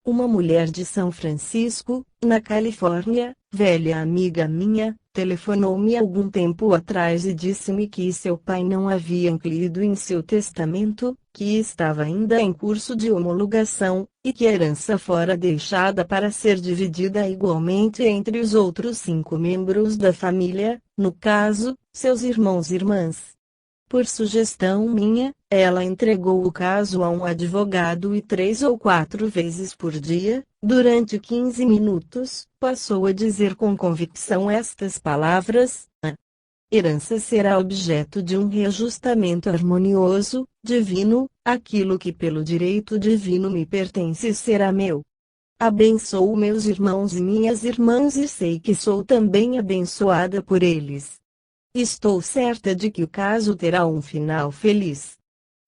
Uma mulher de São Francisco, na Califórnia, velha amiga minha, telefonou-me algum tempo atrás e disse-me que seu pai não havia incluído em seu testamento, que estava ainda em curso de homologação, e que a herança fora deixada para ser dividida igualmente entre os outros 5 membros da família, no caso, seus irmãos e irmãs. Por sugestão minha, ela entregou o caso a um advogado e 3 ou 4 vezes por dia, durante 15 minutos, passou a dizer com convicção estas palavras: a herança será objeto de um reajustamento harmonioso, divino, aquilo que pelo direito divino me pertence será meu. Abençoo meus irmãos e minhas irmãs e sei que sou também abençoada por eles. Estou certa de que o caso terá um final feliz.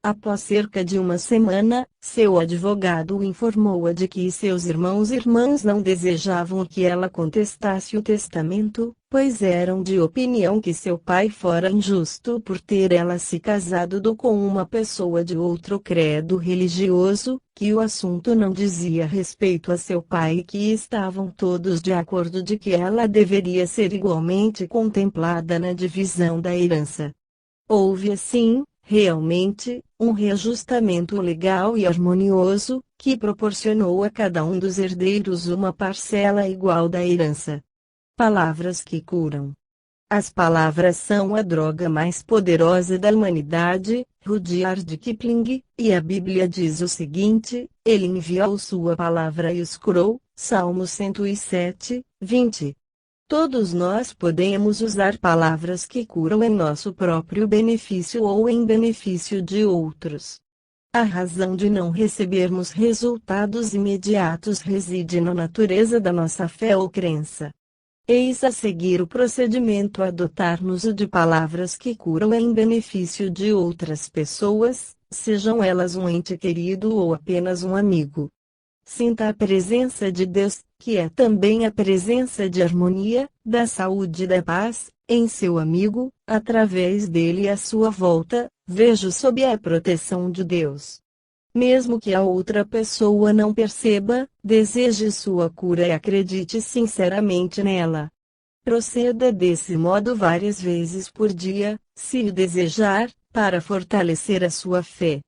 Após cerca de uma semana, seu advogado o informou de que seus irmãos e irmãs não desejavam que ela contestasse o testamento, pois eram de opinião que seu pai fora injusto por ter ela se casado com uma pessoa de outro credo religioso, que o assunto não dizia respeito a seu pai e que estavam todos de acordo de que ela deveria ser igualmente contemplada na divisão da herança. Houve assim, realmente, um reajustamento legal e harmonioso, que proporcionou a cada um dos herdeiros uma parcela igual da herança. Palavras que curam. As palavras são a droga mais poderosa da humanidade, Rudyard Kipling, e a Bíblia diz o seguinte: Ele enviou sua palavra e os curou, Salmo 107, 20. Todos nós podemos usar palavras que curam em nosso próprio benefício ou em benefício de outros. A razão de não recebermos resultados imediatos reside na natureza da nossa fé ou crença. Eis a seguir o procedimento: adotar-nos de palavras que curam em benefício de outras pessoas, sejam elas um ente querido ou apenas um amigo. Sinta a presença de Deus, que é também a presença de harmonia, da saúde e da paz, em seu amigo, através dele e à sua volta, veja-o sob a proteção de Deus. Mesmo que a outra pessoa não perceba, deseje sua cura e acredite sinceramente nela. Proceda desse modo várias vezes por dia, se o desejar, para fortalecer a sua fé.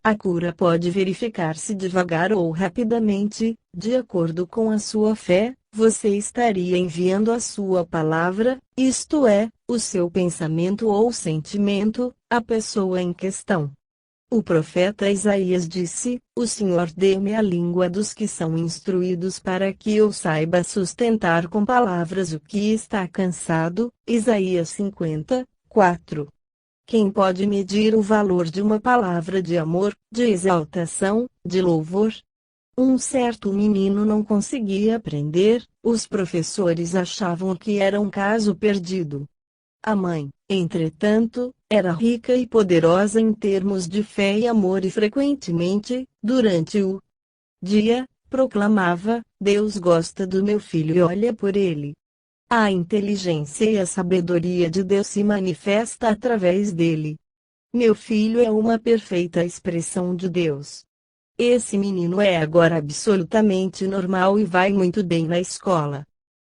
A cura pode verificar-se devagar ou rapidamente, de acordo com a sua fé. Você estaria enviando a sua palavra, isto é, o seu pensamento ou sentimento, à pessoa em questão. O profeta Isaías disse: O Senhor dê-me a língua dos que são instruídos para que eu saiba sustentar com palavras o que está cansado. Isaías 50, 4. Quem pode medir o valor de uma palavra de amor, de exaltação, de louvor? Um certo menino não conseguia aprender, os professores achavam que era um caso perdido. A mãe, entretanto, era rica e poderosa em termos de fé e amor e frequentemente, durante o dia, proclamava: Deus gosta do meu filho e olha por ele. A inteligência e a sabedoria de Deus se manifesta através dele. Meu filho é uma perfeita expressão de Deus. Esse menino é agora absolutamente normal e vai muito bem na escola.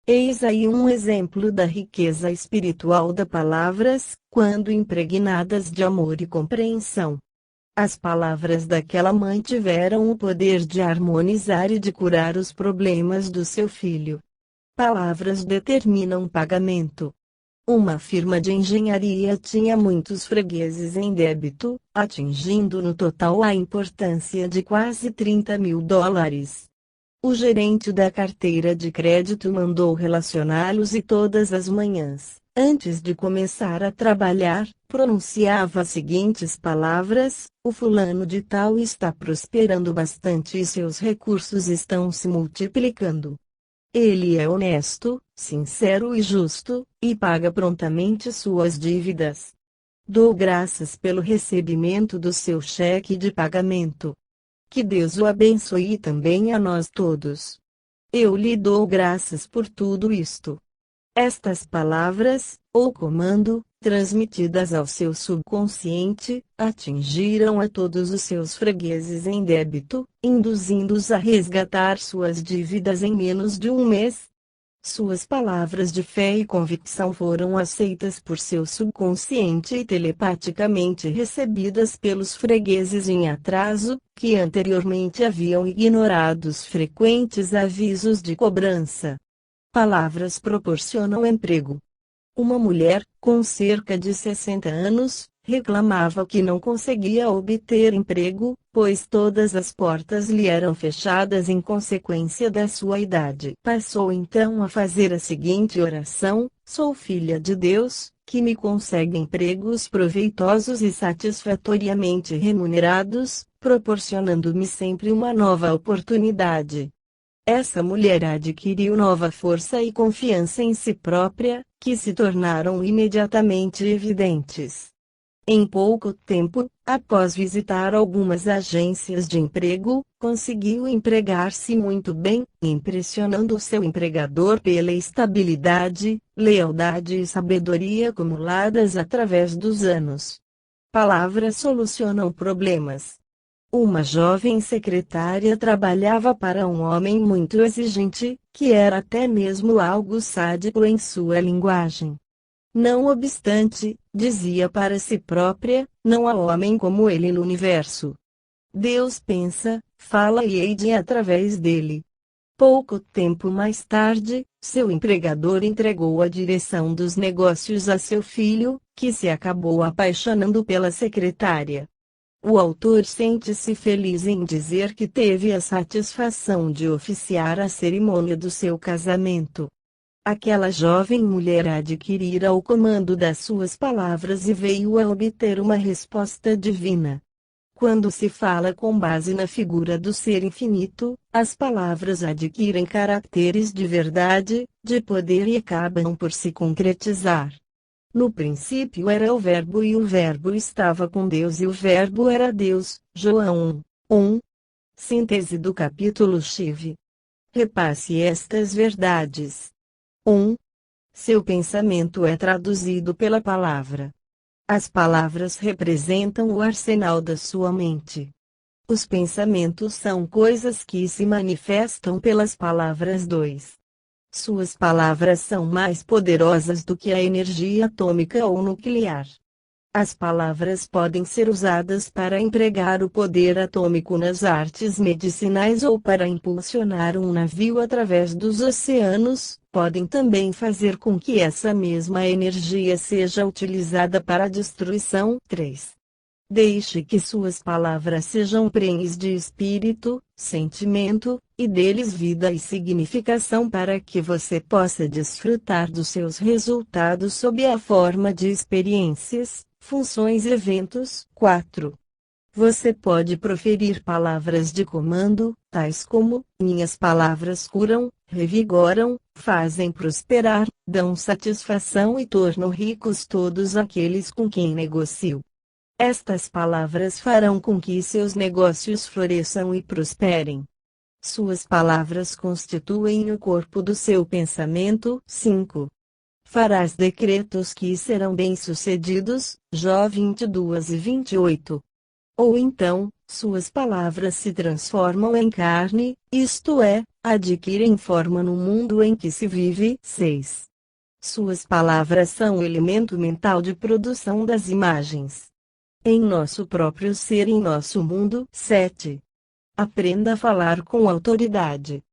Eis aí um exemplo da riqueza espiritual das palavras, quando impregnadas de amor e compreensão. As palavras daquela mãe tiveram o poder de harmonizar e de curar os problemas do seu filho. Palavras determinam pagamento. Uma firma de engenharia tinha muitos fregueses em débito, atingindo no total a importância de quase $30.000. O gerente da carteira de crédito mandou relacioná-los e todas as manhãs, antes de começar a trabalhar, pronunciava as seguintes palavras: o fulano de tal está prosperando bastante e seus recursos estão se multiplicando. Ele é honesto, sincero e justo, e paga prontamente suas dívidas. Dou graças pelo recebimento do seu cheque de pagamento. Que Deus o abençoe e também a nós todos. Eu lhe dou graças por tudo isto. Estas palavras, ou comando, transmitidas ao seu subconsciente, atingiram a todos os seus fregueses em débito, induzindo-os a resgatar suas dívidas em menos de um mês. Suas palavras de fé e convicção foram aceitas por seu subconsciente e telepaticamente recebidas pelos fregueses em atraso, que anteriormente haviam ignorado os frequentes avisos de cobrança. Palavras proporcionam emprego. Uma mulher, com cerca de 60 anos, reclamava que não conseguia obter emprego, pois todas as portas lhe eram fechadas em consequência da sua idade. Passou então a fazer a seguinte oração: Sou filha de Deus, que me concede empregos proveitosos e satisfatoriamente remunerados, proporcionando-me sempre uma nova oportunidade. Essa mulher adquiriu nova força e confiança em si própria, que se tornaram imediatamente evidentes. Em pouco tempo, após visitar algumas agências de emprego, conseguiu empregar-se muito bem, impressionando seu empregador pela estabilidade, lealdade e sabedoria acumuladas através dos anos. Palavras solucionam problemas. Uma jovem secretária trabalhava para um homem muito exigente, que era até mesmo algo sádico em sua linguagem. Não obstante, dizia para si própria, não há homem como ele no universo. Deus pensa, fala e hei de através dele. Pouco tempo mais tarde, seu empregador entregou a direção dos negócios a seu filho, que se acabou apaixonando pela secretária. O autor sente-se feliz em dizer que teve a satisfação de oficiar a cerimônia do seu casamento. Aquela jovem mulher adquirira o comando das suas palavras e veio a obter uma resposta divina. Quando se fala com base na figura do Ser Infinito, as palavras adquirem caracteres de verdade, de poder e acabam por se concretizar. No princípio era o Verbo e o Verbo estava com Deus e o Verbo era Deus. João 1. Síntese do capítulo Chive. Repasse estas verdades. 1. Seu pensamento é traduzido pela palavra. As palavras representam o arsenal da sua mente. Os pensamentos são coisas que se manifestam pelas palavras. 2. Suas palavras são mais poderosas do que a energia atômica ou nuclear. As palavras podem ser usadas para empregar o poder atômico nas artes medicinais ou para impulsionar um navio através dos oceanos, podem também fazer com que essa mesma energia seja utilizada para a destruição. 3. Deixe que suas palavras sejam prenhes de espírito, sentimento, e deles vida e significação para que você possa desfrutar dos seus resultados sob a forma de experiências, funções e eventos. 4. Você pode proferir palavras de comando, tais como: minhas palavras curam, revigoram, fazem prosperar, dão satisfação e tornam ricos todos aqueles com quem negocio. Estas palavras farão com que seus negócios floresçam e prosperem. Suas palavras constituem o corpo do seu pensamento. 5. Farás decretos que serão bem-sucedidos. Jó 22 e 28. Ou então, suas palavras se transformam em carne, isto é, adquirem forma no mundo em que se vive. 6. Suas palavras são o elemento mental de produção das imagens. Em nosso próprio ser, em nosso mundo. 7. Aprenda a falar com autoridade.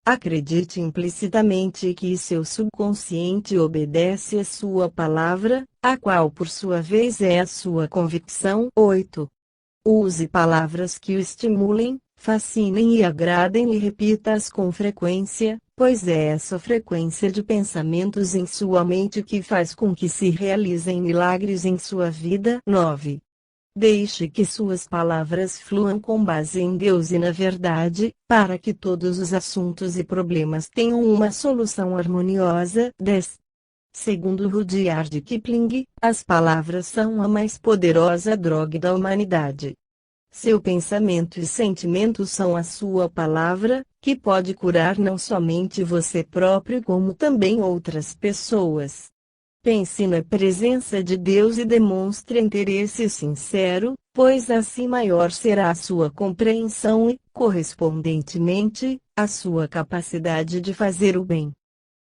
Acredite implicitamente que seu subconsciente obedece à sua palavra, a qual por sua vez é a sua convicção. 8. Use palavras que o estimulem, fascinem e agradem e repita-as com frequência, pois é essa frequência de pensamentos em sua mente que faz com que se realizem milagres em sua vida. 9. Deixe que suas palavras fluam com base em Deus e na verdade, para que todos os assuntos e problemas tenham uma solução harmoniosa. 10. Segundo Rudyard Kipling, as palavras são a mais poderosa droga da humanidade. Seu pensamento e sentimento são a sua palavra, que pode curar não somente você próprio como também outras pessoas. Pense na presença de Deus e demonstre interesse sincero, pois assim maior será a sua compreensão e, correspondentemente, a sua capacidade de fazer o bem.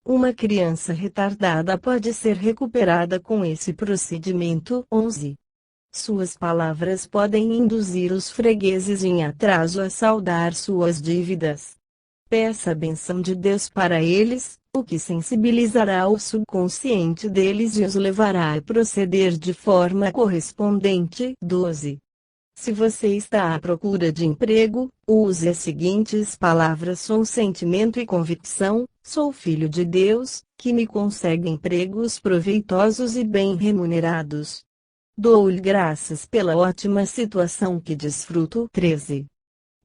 Uma criança retardada pode ser recuperada com esse procedimento. 11. Suas palavras podem induzir os fregueses em atraso a saldar suas dívidas. Peça a bênção de Deus para eles, o que sensibilizará o subconsciente deles e os levará a proceder de forma correspondente. 12. Se você está à procura de emprego, use as seguintes palavras: sou sentimento e convicção, sou filho de Deus, que me consegue empregos proveitosos e bem remunerados. Dou-lhe graças pela ótima situação que desfruto. 13.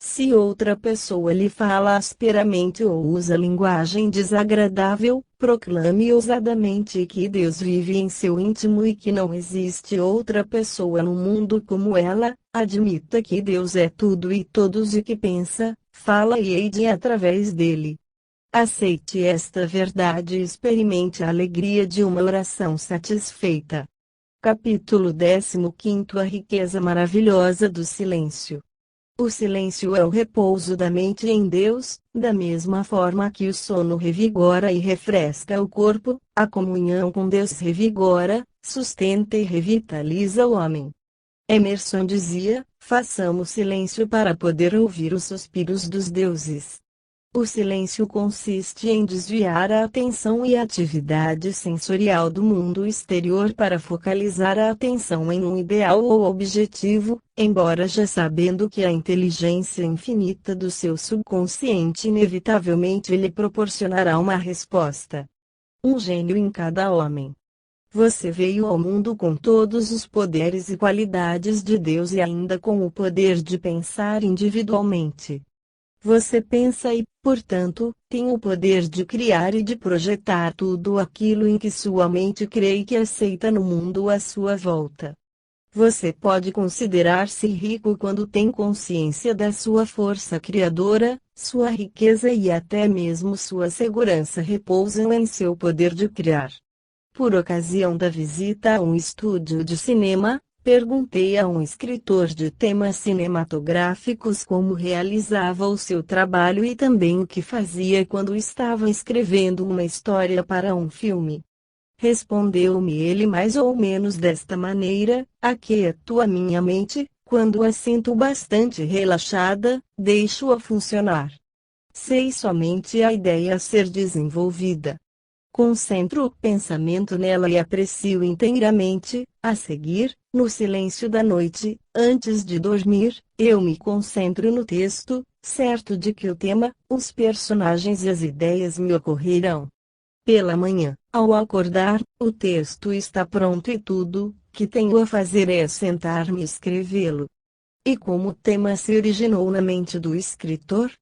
Se outra pessoa lhe fala asperamente ou usa linguagem desagradável, proclame ousadamente que Deus vive em seu íntimo e que não existe outra pessoa no mundo como ela. Admita que Deus é tudo e todos e que pensa, fala e age através dele. Aceite esta verdade e experimente a alegria de uma oração satisfeita. Capítulo 15. A riqueza maravilhosa do silêncio. O silêncio é o repouso da mente em Deus, da mesma forma que o sono revigora e refresca o corpo, a comunhão com Deus revigora, sustenta e revitaliza o homem. Emerson dizia: façamos silêncio para poder ouvir os suspiros dos deuses. O silêncio consiste em desviar a atenção e a atividade sensorial do mundo exterior para focalizar a atenção em um ideal ou objetivo, embora já sabendo que a inteligência infinita do seu subconsciente inevitavelmente lhe proporcionará uma resposta. Um gênio em cada homem. Você veio ao mundo com todos os poderes e qualidades de Deus e ainda com o poder de pensar individualmente. Você pensa e, portanto, tem o poder de criar e de projetar tudo aquilo em que sua mente crê e que aceita no mundo à sua volta. Você pode considerar-se rico quando tem consciência da sua força criadora, sua riqueza e até mesmo sua segurança repousam em seu poder de criar. Por ocasião da visita a um estúdio de cinema, perguntei a um escritor de temas cinematográficos como realizava o seu trabalho e também o que fazia quando estava escrevendo uma história para um filme. Respondeu-me ele mais ou menos desta maneira: aquieto a minha mente, quando a sinto bastante relaxada, deixo-a funcionar. Sei somente a ideia a ser desenvolvida. Concentro o pensamento nela e aprecio inteiramente. A seguir, no silêncio da noite, antes de dormir, eu me concentro no texto, certo de que o tema, os personagens e as ideias me ocorrerão. Pela manhã, ao acordar, o texto está pronto e tudo que tenho a fazer é sentar-me e escrevê-lo. E como o tema se originou na mente do escritor?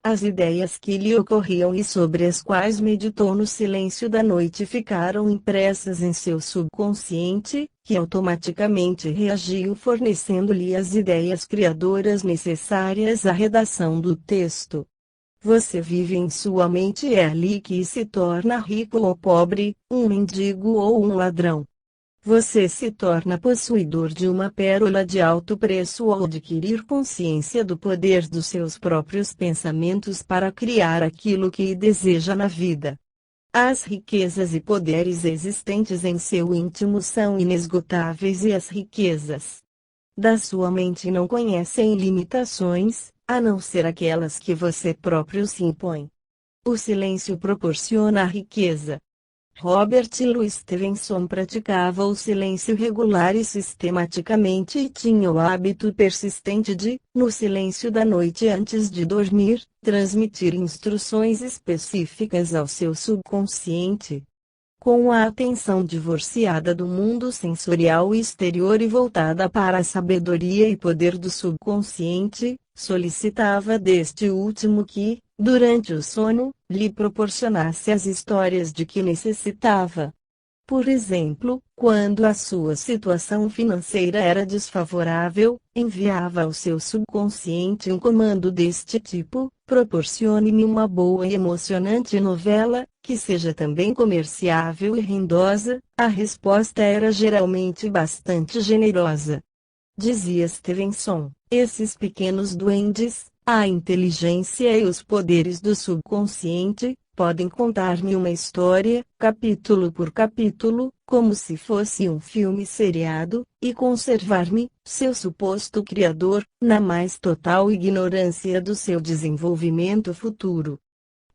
As ideias que lhe ocorriam e sobre as quais meditou no silêncio da noite ficaram impressas em seu subconsciente, que automaticamente reagiu fornecendo-lhe as ideias criadoras necessárias à redação do texto. Você vive em sua mente e é ali que se torna rico ou pobre, um mendigo ou um ladrão. Você se torna possuidor de uma pérola de alto preço ao adquirir consciência do poder dos seus próprios pensamentos para criar aquilo que deseja na vida. As riquezas e poderes existentes em seu íntimo são inesgotáveis e as riquezas da sua mente não conhecem limitações, a não ser aquelas que você próprio se impõe. O silêncio proporciona a riqueza. Robert Louis Stevenson praticava o silêncio regular e sistematicamente e tinha o hábito persistente de, no silêncio da noite antes de dormir, transmitir instruções específicas ao seu subconsciente. Com a atenção divorciada do mundo sensorial exterior e voltada para a sabedoria e poder do subconsciente, solicitava deste último que, durante o sono, lhe proporcionasse as histórias de que necessitava. Por exemplo, quando a sua situação financeira era desfavorável, enviava ao seu subconsciente um comando deste tipo: proporcione-me uma boa e emocionante novela, que seja também comerciável e rendosa. A resposta era geralmente bastante generosa. Dizia Stevenson: esses pequenos duendes, a inteligência e os poderes do subconsciente, podem contar-me uma história, capítulo por capítulo, como se fosse um filme seriado, e conservar-me, seu suposto criador, na mais total ignorância do seu desenvolvimento futuro.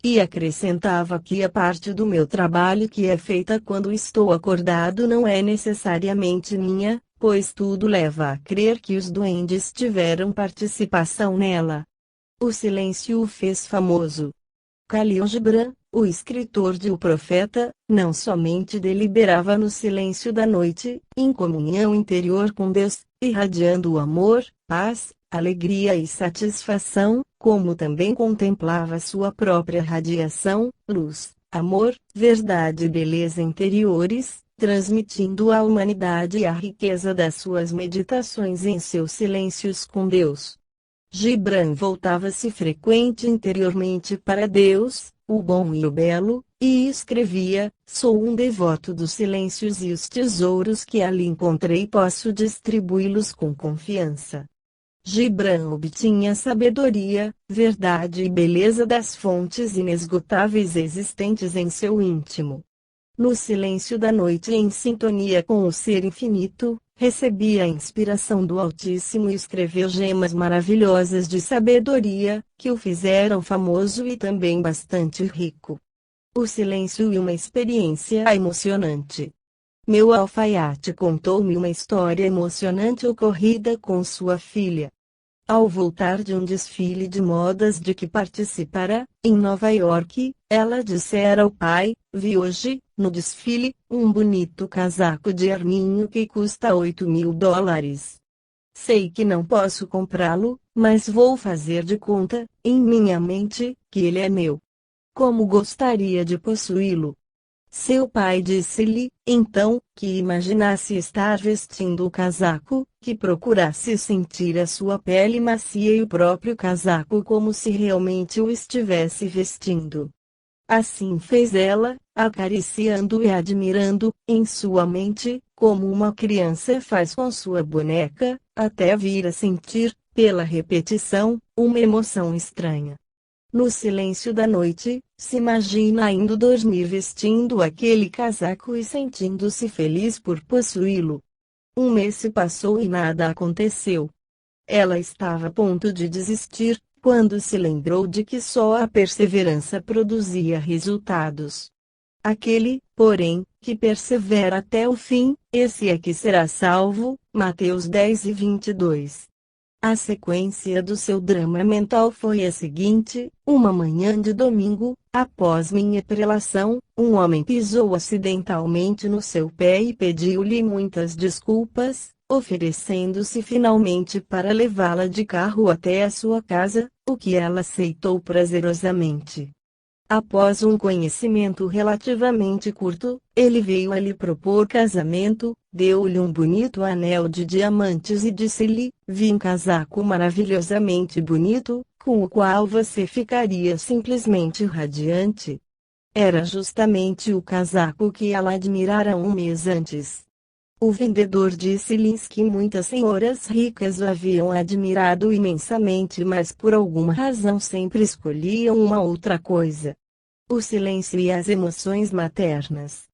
E acrescentava que a parte do meu trabalho que é feita quando estou acordado não é necessariamente minha, pois tudo leva a crer que os duendes tiveram participação nela. O silêncio o fez famoso. Khalil Gibran, o escritor de O Profeta, não somente deliberava no silêncio da noite, em comunhão interior com Deus, irradiando o amor, paz, alegria e satisfação, como também contemplava sua própria radiação, luz, amor, verdade e beleza interiores, transmitindo à humanidade a riqueza das suas meditações em seus silêncios com Deus. Gibran voltava-se frequente interiormente para Deus, o bom e o belo, e escrevia: sou um devoto dos silêncios e os tesouros que ali encontrei posso distribuí-los com confiança. Gibran obtinha sabedoria, verdade e beleza das fontes inesgotáveis existentes em seu íntimo. No silêncio da noite, em sintonia com o Ser Infinito, recebia a inspiração do Altíssimo e escreveu gemas maravilhosas de sabedoria, que o fizeram famoso e também bastante rico. O silêncio e uma experiência emocionante. Meu alfaiate contou-me uma história emocionante ocorrida com sua filha. Ao voltar de um desfile de modas de que participara, em Nova York, ela dissera ao pai: vi hoje, no desfile, um bonito casaco de arminho que custa $8.000. Sei que não posso comprá-lo, mas vou fazer de conta, em minha mente, que ele é meu. Como gostaria de possuí-lo. Seu pai disse-lhe, então, que imaginasse estar vestindo o casaco, que procurasse sentir a sua pele macia e o próprio casaco como se realmente o estivesse vestindo. Assim fez ela, acariciando e admirando, em sua mente, como uma criança faz com sua boneca, até vir a sentir, pela repetição, uma emoção estranha. No silêncio da noite, se imagina indo dormir vestindo aquele casaco e sentindo-se feliz por possuí-lo. Um mês se passou e nada aconteceu. Ela estava a ponto de desistir, quando se lembrou de que só a perseverança produzia resultados. Aquele, porém, que persevera até o fim, esse é que será salvo. Mateus 10:22. A sequência do seu drama mental foi a seguinte: uma manhã de domingo, após minha prelação, um homem pisou acidentalmente no seu pé e pediu-lhe muitas desculpas, oferecendo-se finalmente para levá-la de carro até a sua casa, o que ela aceitou prazerosamente. Após um conhecimento relativamente curto, ele veio a lhe propor casamento, deu-lhe um bonito anel de diamantes e disse-lhe: vi um casaco maravilhosamente bonito, com o qual você ficaria simplesmente radiante. Era justamente o casaco que ela admirara um mês antes. O vendedor disse-lhes que muitas senhoras ricas o haviam admirado imensamente, mas por alguma razão sempre escolhiam uma outra coisa. O silêncio e as emoções maternas.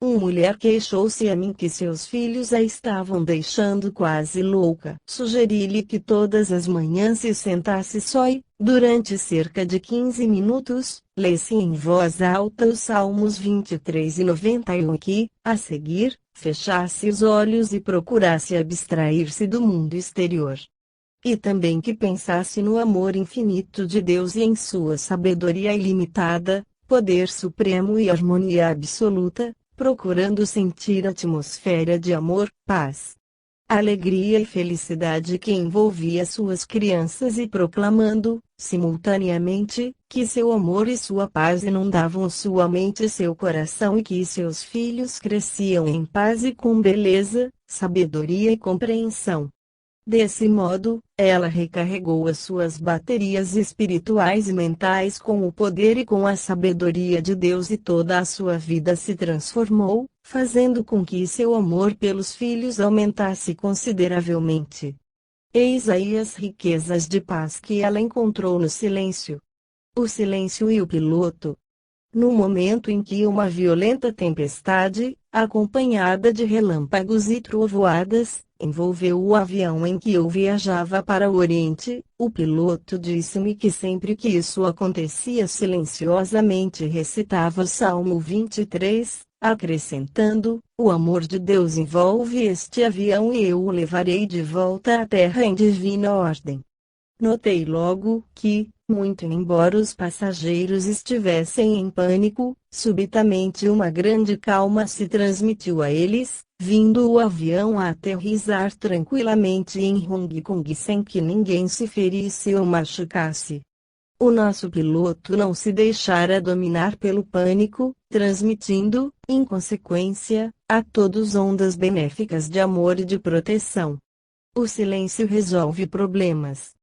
Uma mulher queixou-se a mim que seus filhos a estavam deixando quase louca. Sugeri-lhe que todas as manhãs se sentasse só e, durante cerca de 15 minutos, lesse em voz alta os Salmos 23 e 91 e que, a seguir, fechasse os olhos e procurasse abstrair-se do mundo exterior. E também que pensasse no amor infinito de Deus e em sua sabedoria ilimitada, poder supremo e harmonia absoluta, procurando sentir a atmosfera de amor, paz, alegria e felicidade que envolvia suas crianças e proclamando, simultaneamente, que seu amor e sua paz inundavam sua mente e seu coração e que seus filhos cresciam em paz e com beleza, sabedoria e compreensão. Desse modo, ela recarregou as suas baterias espirituais e mentais com o poder e com a sabedoria de Deus e toda a sua vida se transformou, fazendo com que seu amor pelos filhos aumentasse consideravelmente. Eis aí as riquezas de paz que ela encontrou no silêncio. O silêncio e o piloto. No momento em que uma violenta tempestade, acompanhada de relâmpagos e trovoadas, envolveu o avião em que eu viajava para o Oriente, o piloto disse-me que sempre que isso acontecia silenciosamente recitava o Salmo 23, acrescentando: o amor de Deus envolve este avião e eu o levarei de volta à terra em divina ordem. Notei logo que, muito embora os passageiros estivessem em pânico, subitamente uma grande calma se transmitiu a eles, vindo o avião a aterrissar tranquilamente em Hong Kong sem que ninguém se ferisse ou machucasse. O nosso piloto não se deixara dominar pelo pânico, transmitindo, em consequência, a todos ondas benéficas de amor e de proteção. O silêncio resolve problemas.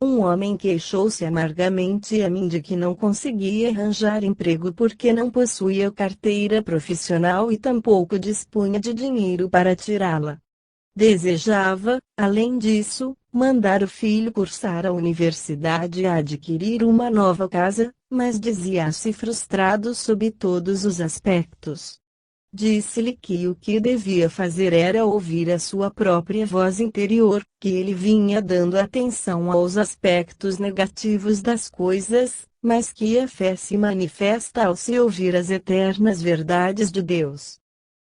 Um homem queixou-se amargamente a mim de que não conseguia arranjar emprego porque não possuía carteira profissional e tampouco dispunha de dinheiro para tirá-la. Desejava, além disso, mandar o filho cursar a universidade e adquirir uma nova casa, mas dizia-se frustrado sob todos os aspectos. Disse-lhe que o que devia fazer era ouvir a sua própria voz interior, que ele vinha dando atenção aos aspectos negativos das coisas, mas que a fé se manifesta ao se ouvir as eternas verdades de Deus.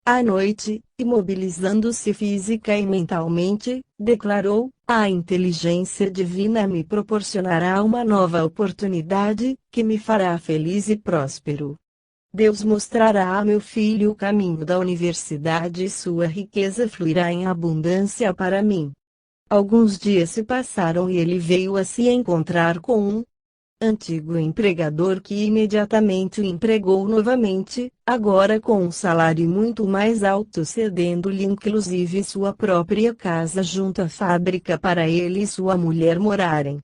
À noite, imobilizando-se física e mentalmente, declarou: a inteligência divina me proporcionará uma nova oportunidade, que me fará feliz e próspero. Deus mostrará a meu filho o caminho da universidade e sua riqueza fluirá em abundância para mim. Alguns dias se passaram e ele veio a se encontrar com um antigo empregador que imediatamente o empregou novamente, agora com um salário muito mais alto, cedendo-lhe inclusive sua própria casa junto à fábrica para ele e sua mulher morarem.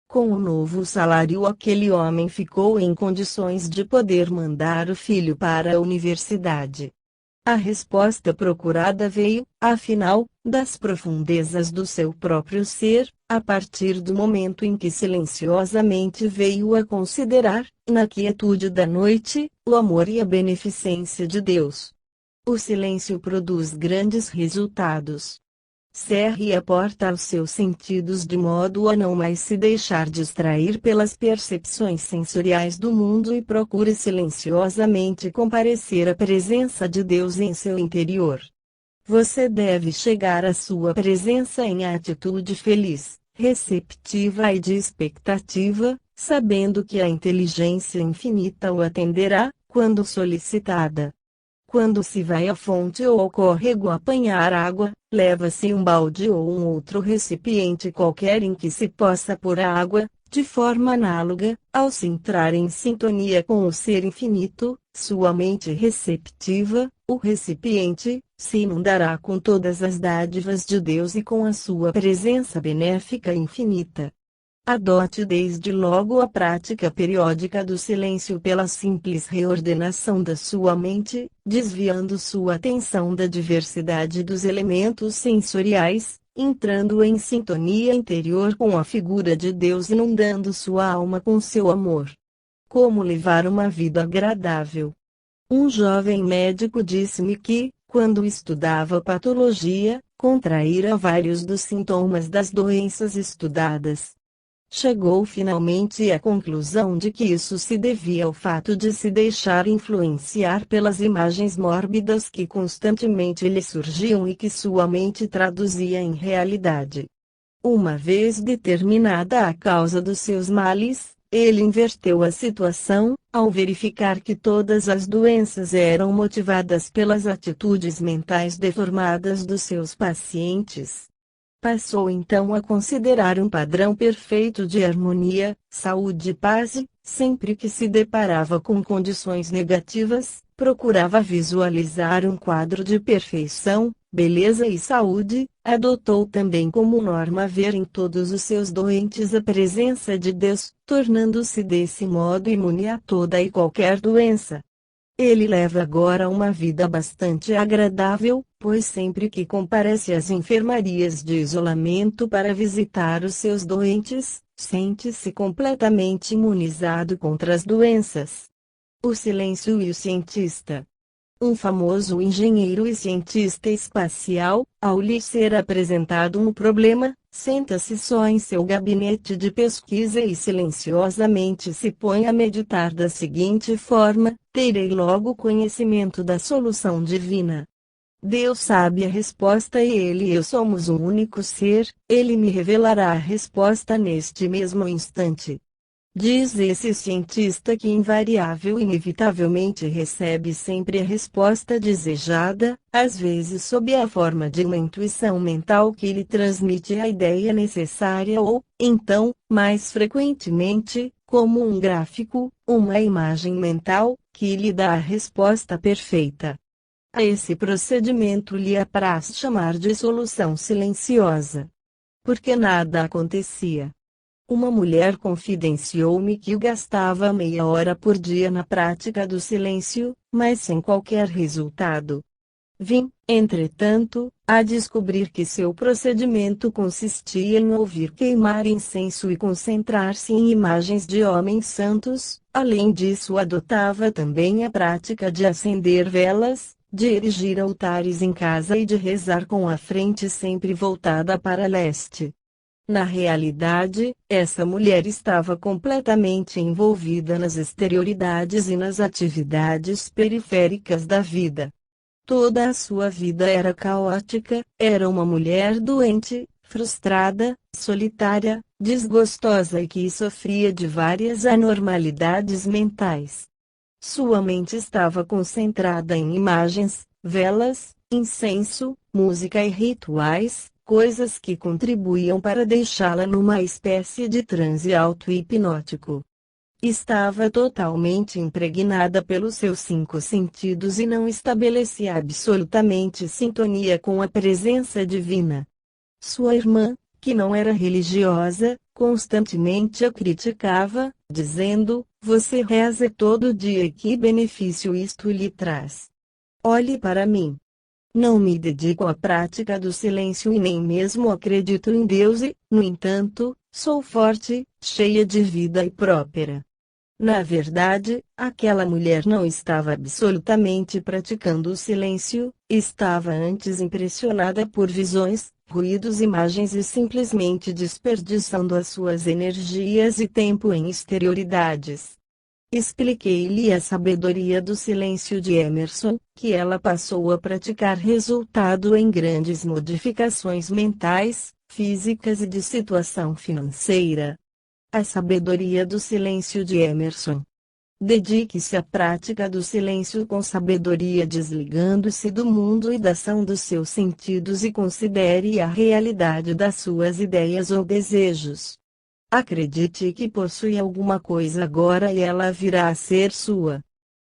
Com o novo salário, aquele homem ficou em condições de poder mandar o filho para a universidade. A resposta procurada veio, afinal, das profundezas do seu próprio ser, a partir do momento em que silenciosamente veio a considerar, na quietude da noite, o amor e a beneficência de Deus. O silêncio produz grandes resultados. Cerre a porta aos seus sentidos de modo a não mais se deixar distrair pelas percepções sensoriais do mundo e procure silenciosamente comparecer à presença de Deus em seu interior. Você deve chegar à sua presença em atitude feliz, receptiva e de expectativa, sabendo que a inteligência infinita o atenderá, quando solicitada. Quando se vai à fonte ou ao córrego apanhar água, leva-se um balde ou um outro recipiente qualquer em que se possa pôr a água, de forma análoga, ao se entrar em sintonia com o Ser Infinito, sua mente receptiva, o recipiente, se inundará com todas as dádivas de Deus e com a sua presença benéfica infinita. Adote desde logo a prática periódica do silêncio pela simples reordenação da sua mente, desviando sua atenção da diversidade dos elementos sensoriais, entrando em sintonia interior com a figura de Deus e inundando sua alma com seu amor. Como levar uma vida agradável? Um jovem médico disse-me que, quando estudava patologia, contraíra vários dos sintomas das doenças estudadas. Chegou finalmente à conclusão de que isso se devia ao fato de se deixar influenciar pelas imagens mórbidas que constantemente lhe surgiam e que sua mente traduzia em realidade. Uma vez determinada a causa dos seus males, ele inverteu a situação, ao verificar que todas as doenças eram motivadas pelas atitudes mentais deformadas dos seus pacientes. Passou então a considerar um padrão perfeito de harmonia, saúde e paz e, sempre que se deparava com condições negativas, procurava visualizar um quadro de perfeição, beleza e saúde. Adotou também como norma ver em todos os seus doentes a presença de Deus, tornando-se desse modo imune a toda e qualquer doença. Ele leva agora uma vida bastante agradável, pois sempre que comparece às enfermarias de isolamento para visitar os seus doentes, sente-se completamente imunizado contra as doenças. O silêncio e o cientista. Um famoso engenheiro e cientista espacial, ao lhe ser apresentado um problema, senta-se só em seu gabinete de pesquisa e silenciosamente se põe a meditar da seguinte forma: terei logo conhecimento da solução divina. Deus sabe a resposta e Ele e eu somos um único ser, Ele me revelará a resposta neste mesmo instante. Diz esse cientista que invariável e inevitavelmente recebe sempre a resposta desejada, às vezes sob a forma de uma intuição mental que lhe transmite a ideia necessária ou, então, mais frequentemente, como um gráfico, uma imagem mental, que lhe dá a resposta perfeita. A esse procedimento lhe apraz chamar de solução silenciosa. Porque nada acontecia. Uma mulher confidenciou-me que gastava meia hora por dia na prática do silêncio, mas sem qualquer resultado. Vim, entretanto, a descobrir que seu procedimento consistia em ouvir queimar incenso e concentrar-se em imagens de homens santos. Além disso, adotava também a prática de acender velas, de erigir altares em casa e de rezar com a frente sempre voltada para leste. Na realidade, essa mulher estava completamente envolvida nas exterioridades e nas atividades periféricas da vida. Toda a sua vida era caótica, era uma mulher doente, frustrada, solitária, desgostosa e que sofria de várias anormalidades mentais. Sua mente estava concentrada em imagens, velas, incenso, música e rituais, coisas que contribuíam para deixá-la numa espécie de transe auto-hipnótico. Estava totalmente impregnada pelos seus 5 sentidos e não estabelecia absolutamente sintonia com a presença divina. Sua irmã, que não era religiosa, constantemente a criticava, dizendo: "Você reza todo dia e que benefício isto lhe traz? Olhe para mim. Não me dedico à prática do silêncio e nem mesmo acredito em Deus e, no entanto, sou forte, cheia de vida e próspera." Na verdade, aquela mulher não estava absolutamente praticando o silêncio, estava antes impressionada por visões, ruídos, imagens e simplesmente desperdiçando as suas energias e tempo em exterioridades. Expliquei-lhe a sabedoria do silêncio de Emerson, que ela passou a praticar resultado em grandes modificações mentais, físicas e de situação financeira. A sabedoria do silêncio de Emerson. Dedique-se à prática do silêncio com sabedoria, desligando-se do mundo e da ação dos seus sentidos e considere a realidade das suas ideias ou desejos. Acredite que possui alguma coisa agora e ela virá a ser sua.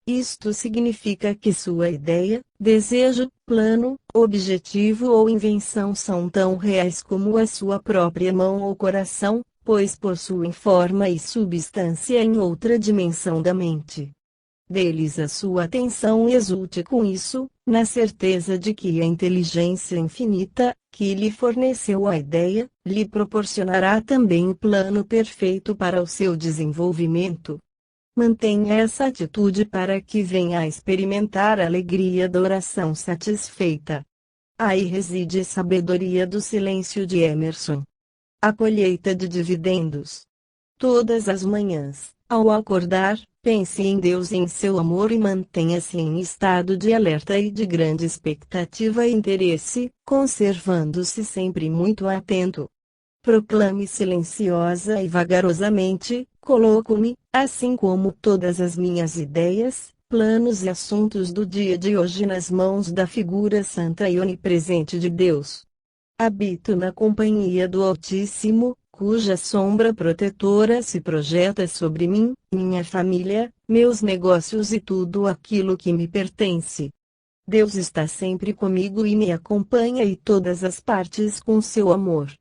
Isto significa que sua ideia, desejo, plano, objetivo ou invenção são tão reais como a sua própria mão ou coração, pois possuem forma e substância em outra dimensão da mente. Dê-lhes a sua atenção e exulte com isso, na certeza de que a inteligência infinita, que lhe forneceu a ideia, lhe proporcionará também o plano perfeito para o seu desenvolvimento. Mantenha essa atitude para que venha a experimentar a alegria da oração satisfeita. Aí reside a sabedoria do silêncio de Emerson. A colheita de dividendos. Todas as manhãs, ao acordar, pense em Deus e em seu amor e mantenha-se em estado de alerta e de grande expectativa e interesse, conservando-se sempre muito atento. Proclame silenciosa e vagarosamente: "Coloco-me, assim como todas as minhas ideias, planos e assuntos do dia de hoje nas mãos da figura santa e onipresente de Deus. Habito na companhia do Altíssimo, cuja sombra protetora se projeta sobre mim, minha família, meus negócios e tudo aquilo que me pertence. Deus está sempre comigo e me acompanha em todas as partes com seu amor.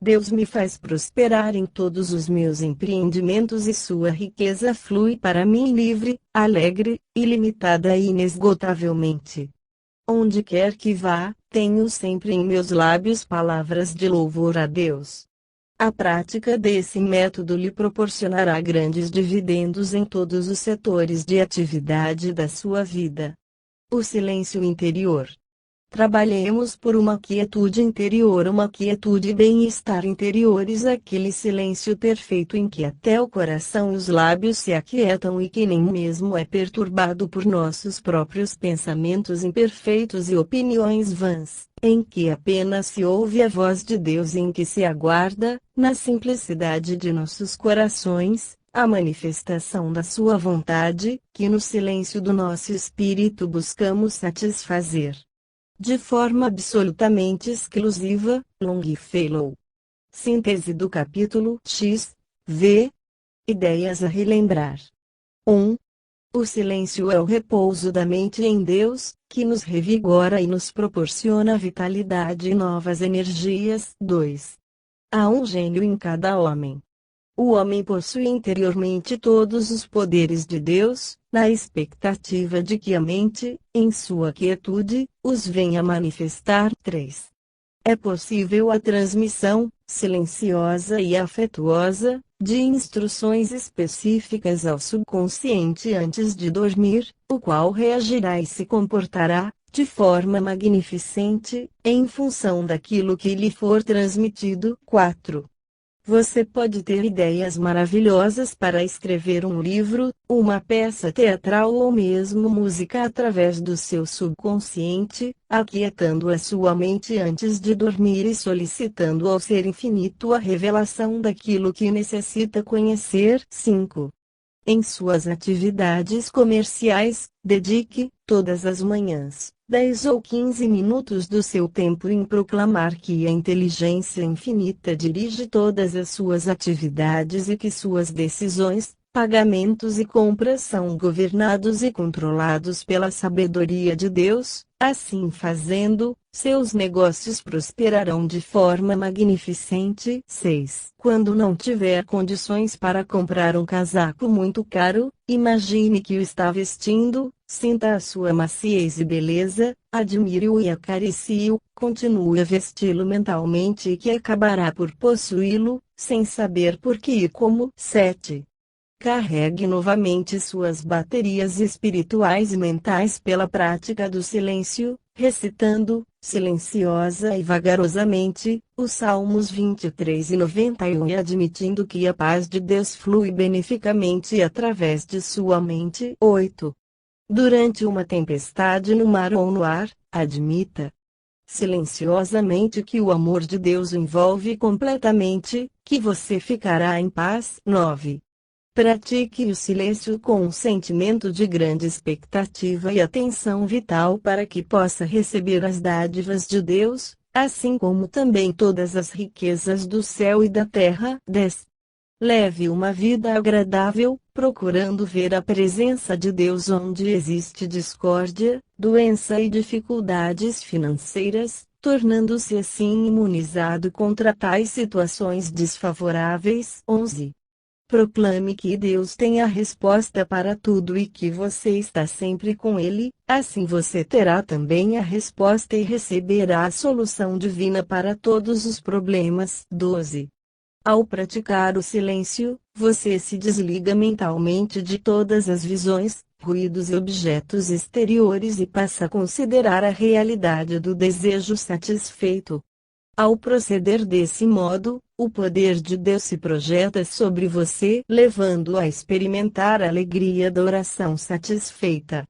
Deus me faz prosperar em todos os meus empreendimentos e sua riqueza flui para mim livre, alegre, ilimitada e inesgotavelmente. Onde quer que vá, tenho sempre em meus lábios palavras de louvor a Deus." A prática desse método lhe proporcionará grandes dividendos em todos os setores de atividade da sua vida. O silêncio interior. Trabalhemos por uma quietude interior, uma quietude e bem-estar interiores, aquele silêncio perfeito em que até o coração e os lábios se aquietam e que nem mesmo é perturbado por nossos próprios pensamentos imperfeitos e opiniões vãs, em que apenas se ouve a voz de Deus e em que se aguarda, na simplicidade de nossos corações, a manifestação da sua vontade, que no silêncio do nosso espírito buscamos satisfazer. De forma absolutamente exclusiva, Longfellow. Síntese do capítulo X, V. Ideias a relembrar. 1. O silêncio é o repouso da mente em Deus, que nos revigora e nos proporciona vitalidade e novas energias. 2. Há um gênio em cada homem. O homem possui interiormente todos os poderes de Deus, na expectativa de que a mente, em sua quietude, os venha manifestar. 3. É possível a transmissão, silenciosa e afetuosa, de instruções específicas ao subconsciente antes de dormir, o qual reagirá e se comportará, de forma magnificente, em função daquilo que lhe for transmitido. 4. Você pode ter ideias maravilhosas para escrever um livro, uma peça teatral ou mesmo música através do seu subconsciente, aquietando a sua mente antes de dormir e solicitando ao Ser Infinito a revelação daquilo que necessita conhecer. 5. Em suas atividades comerciais, dedique, todas as manhãs, 10 ou 15 minutos do seu tempo em proclamar que a inteligência infinita dirige todas as suas atividades e que suas decisões, pagamentos e compras são governados e controlados pela sabedoria de Deus. Assim fazendo, seus negócios prosperarão de forma magnificente. 6. Quando não tiver condições para comprar um casaco muito caro, imagine que o está vestindo, sinta a sua maciez e beleza, admire-o e acaricie-o, continue a vesti-lo mentalmente e que acabará por possuí-lo, sem saber por que e como. 7. Carregue novamente suas baterias espirituais e mentais pela prática do silêncio, recitando, silenciosa e vagarosamente, os Salmos 23 e 91 e admitindo que a paz de Deus flui beneficamente através de sua mente. 8. Durante uma tempestade no mar ou no ar, admita silenciosamente que o amor de Deus o envolve completamente, que você ficará em paz. 9. Pratique o silêncio com um sentimento de grande expectativa e atenção vital para que possa receber as dádivas de Deus, assim como também todas as riquezas do céu e da terra. 10. Leve uma vida agradável, procurando ver a presença de Deus onde existe discórdia, doença e dificuldades financeiras, tornando-se assim imunizado contra tais situações desfavoráveis. 11. Proclame que Deus tem a resposta para tudo e que você está sempre com Ele, assim você terá também a resposta e receberá a solução divina para todos os problemas. 12. Ao praticar o silêncio, você se desliga mentalmente de todas as visões, ruídos e objetos exteriores e passa a considerar a realidade do desejo satisfeito. Ao proceder desse modo, o poder de Deus se projeta sobre você, levando-o a experimentar a alegria da oração satisfeita.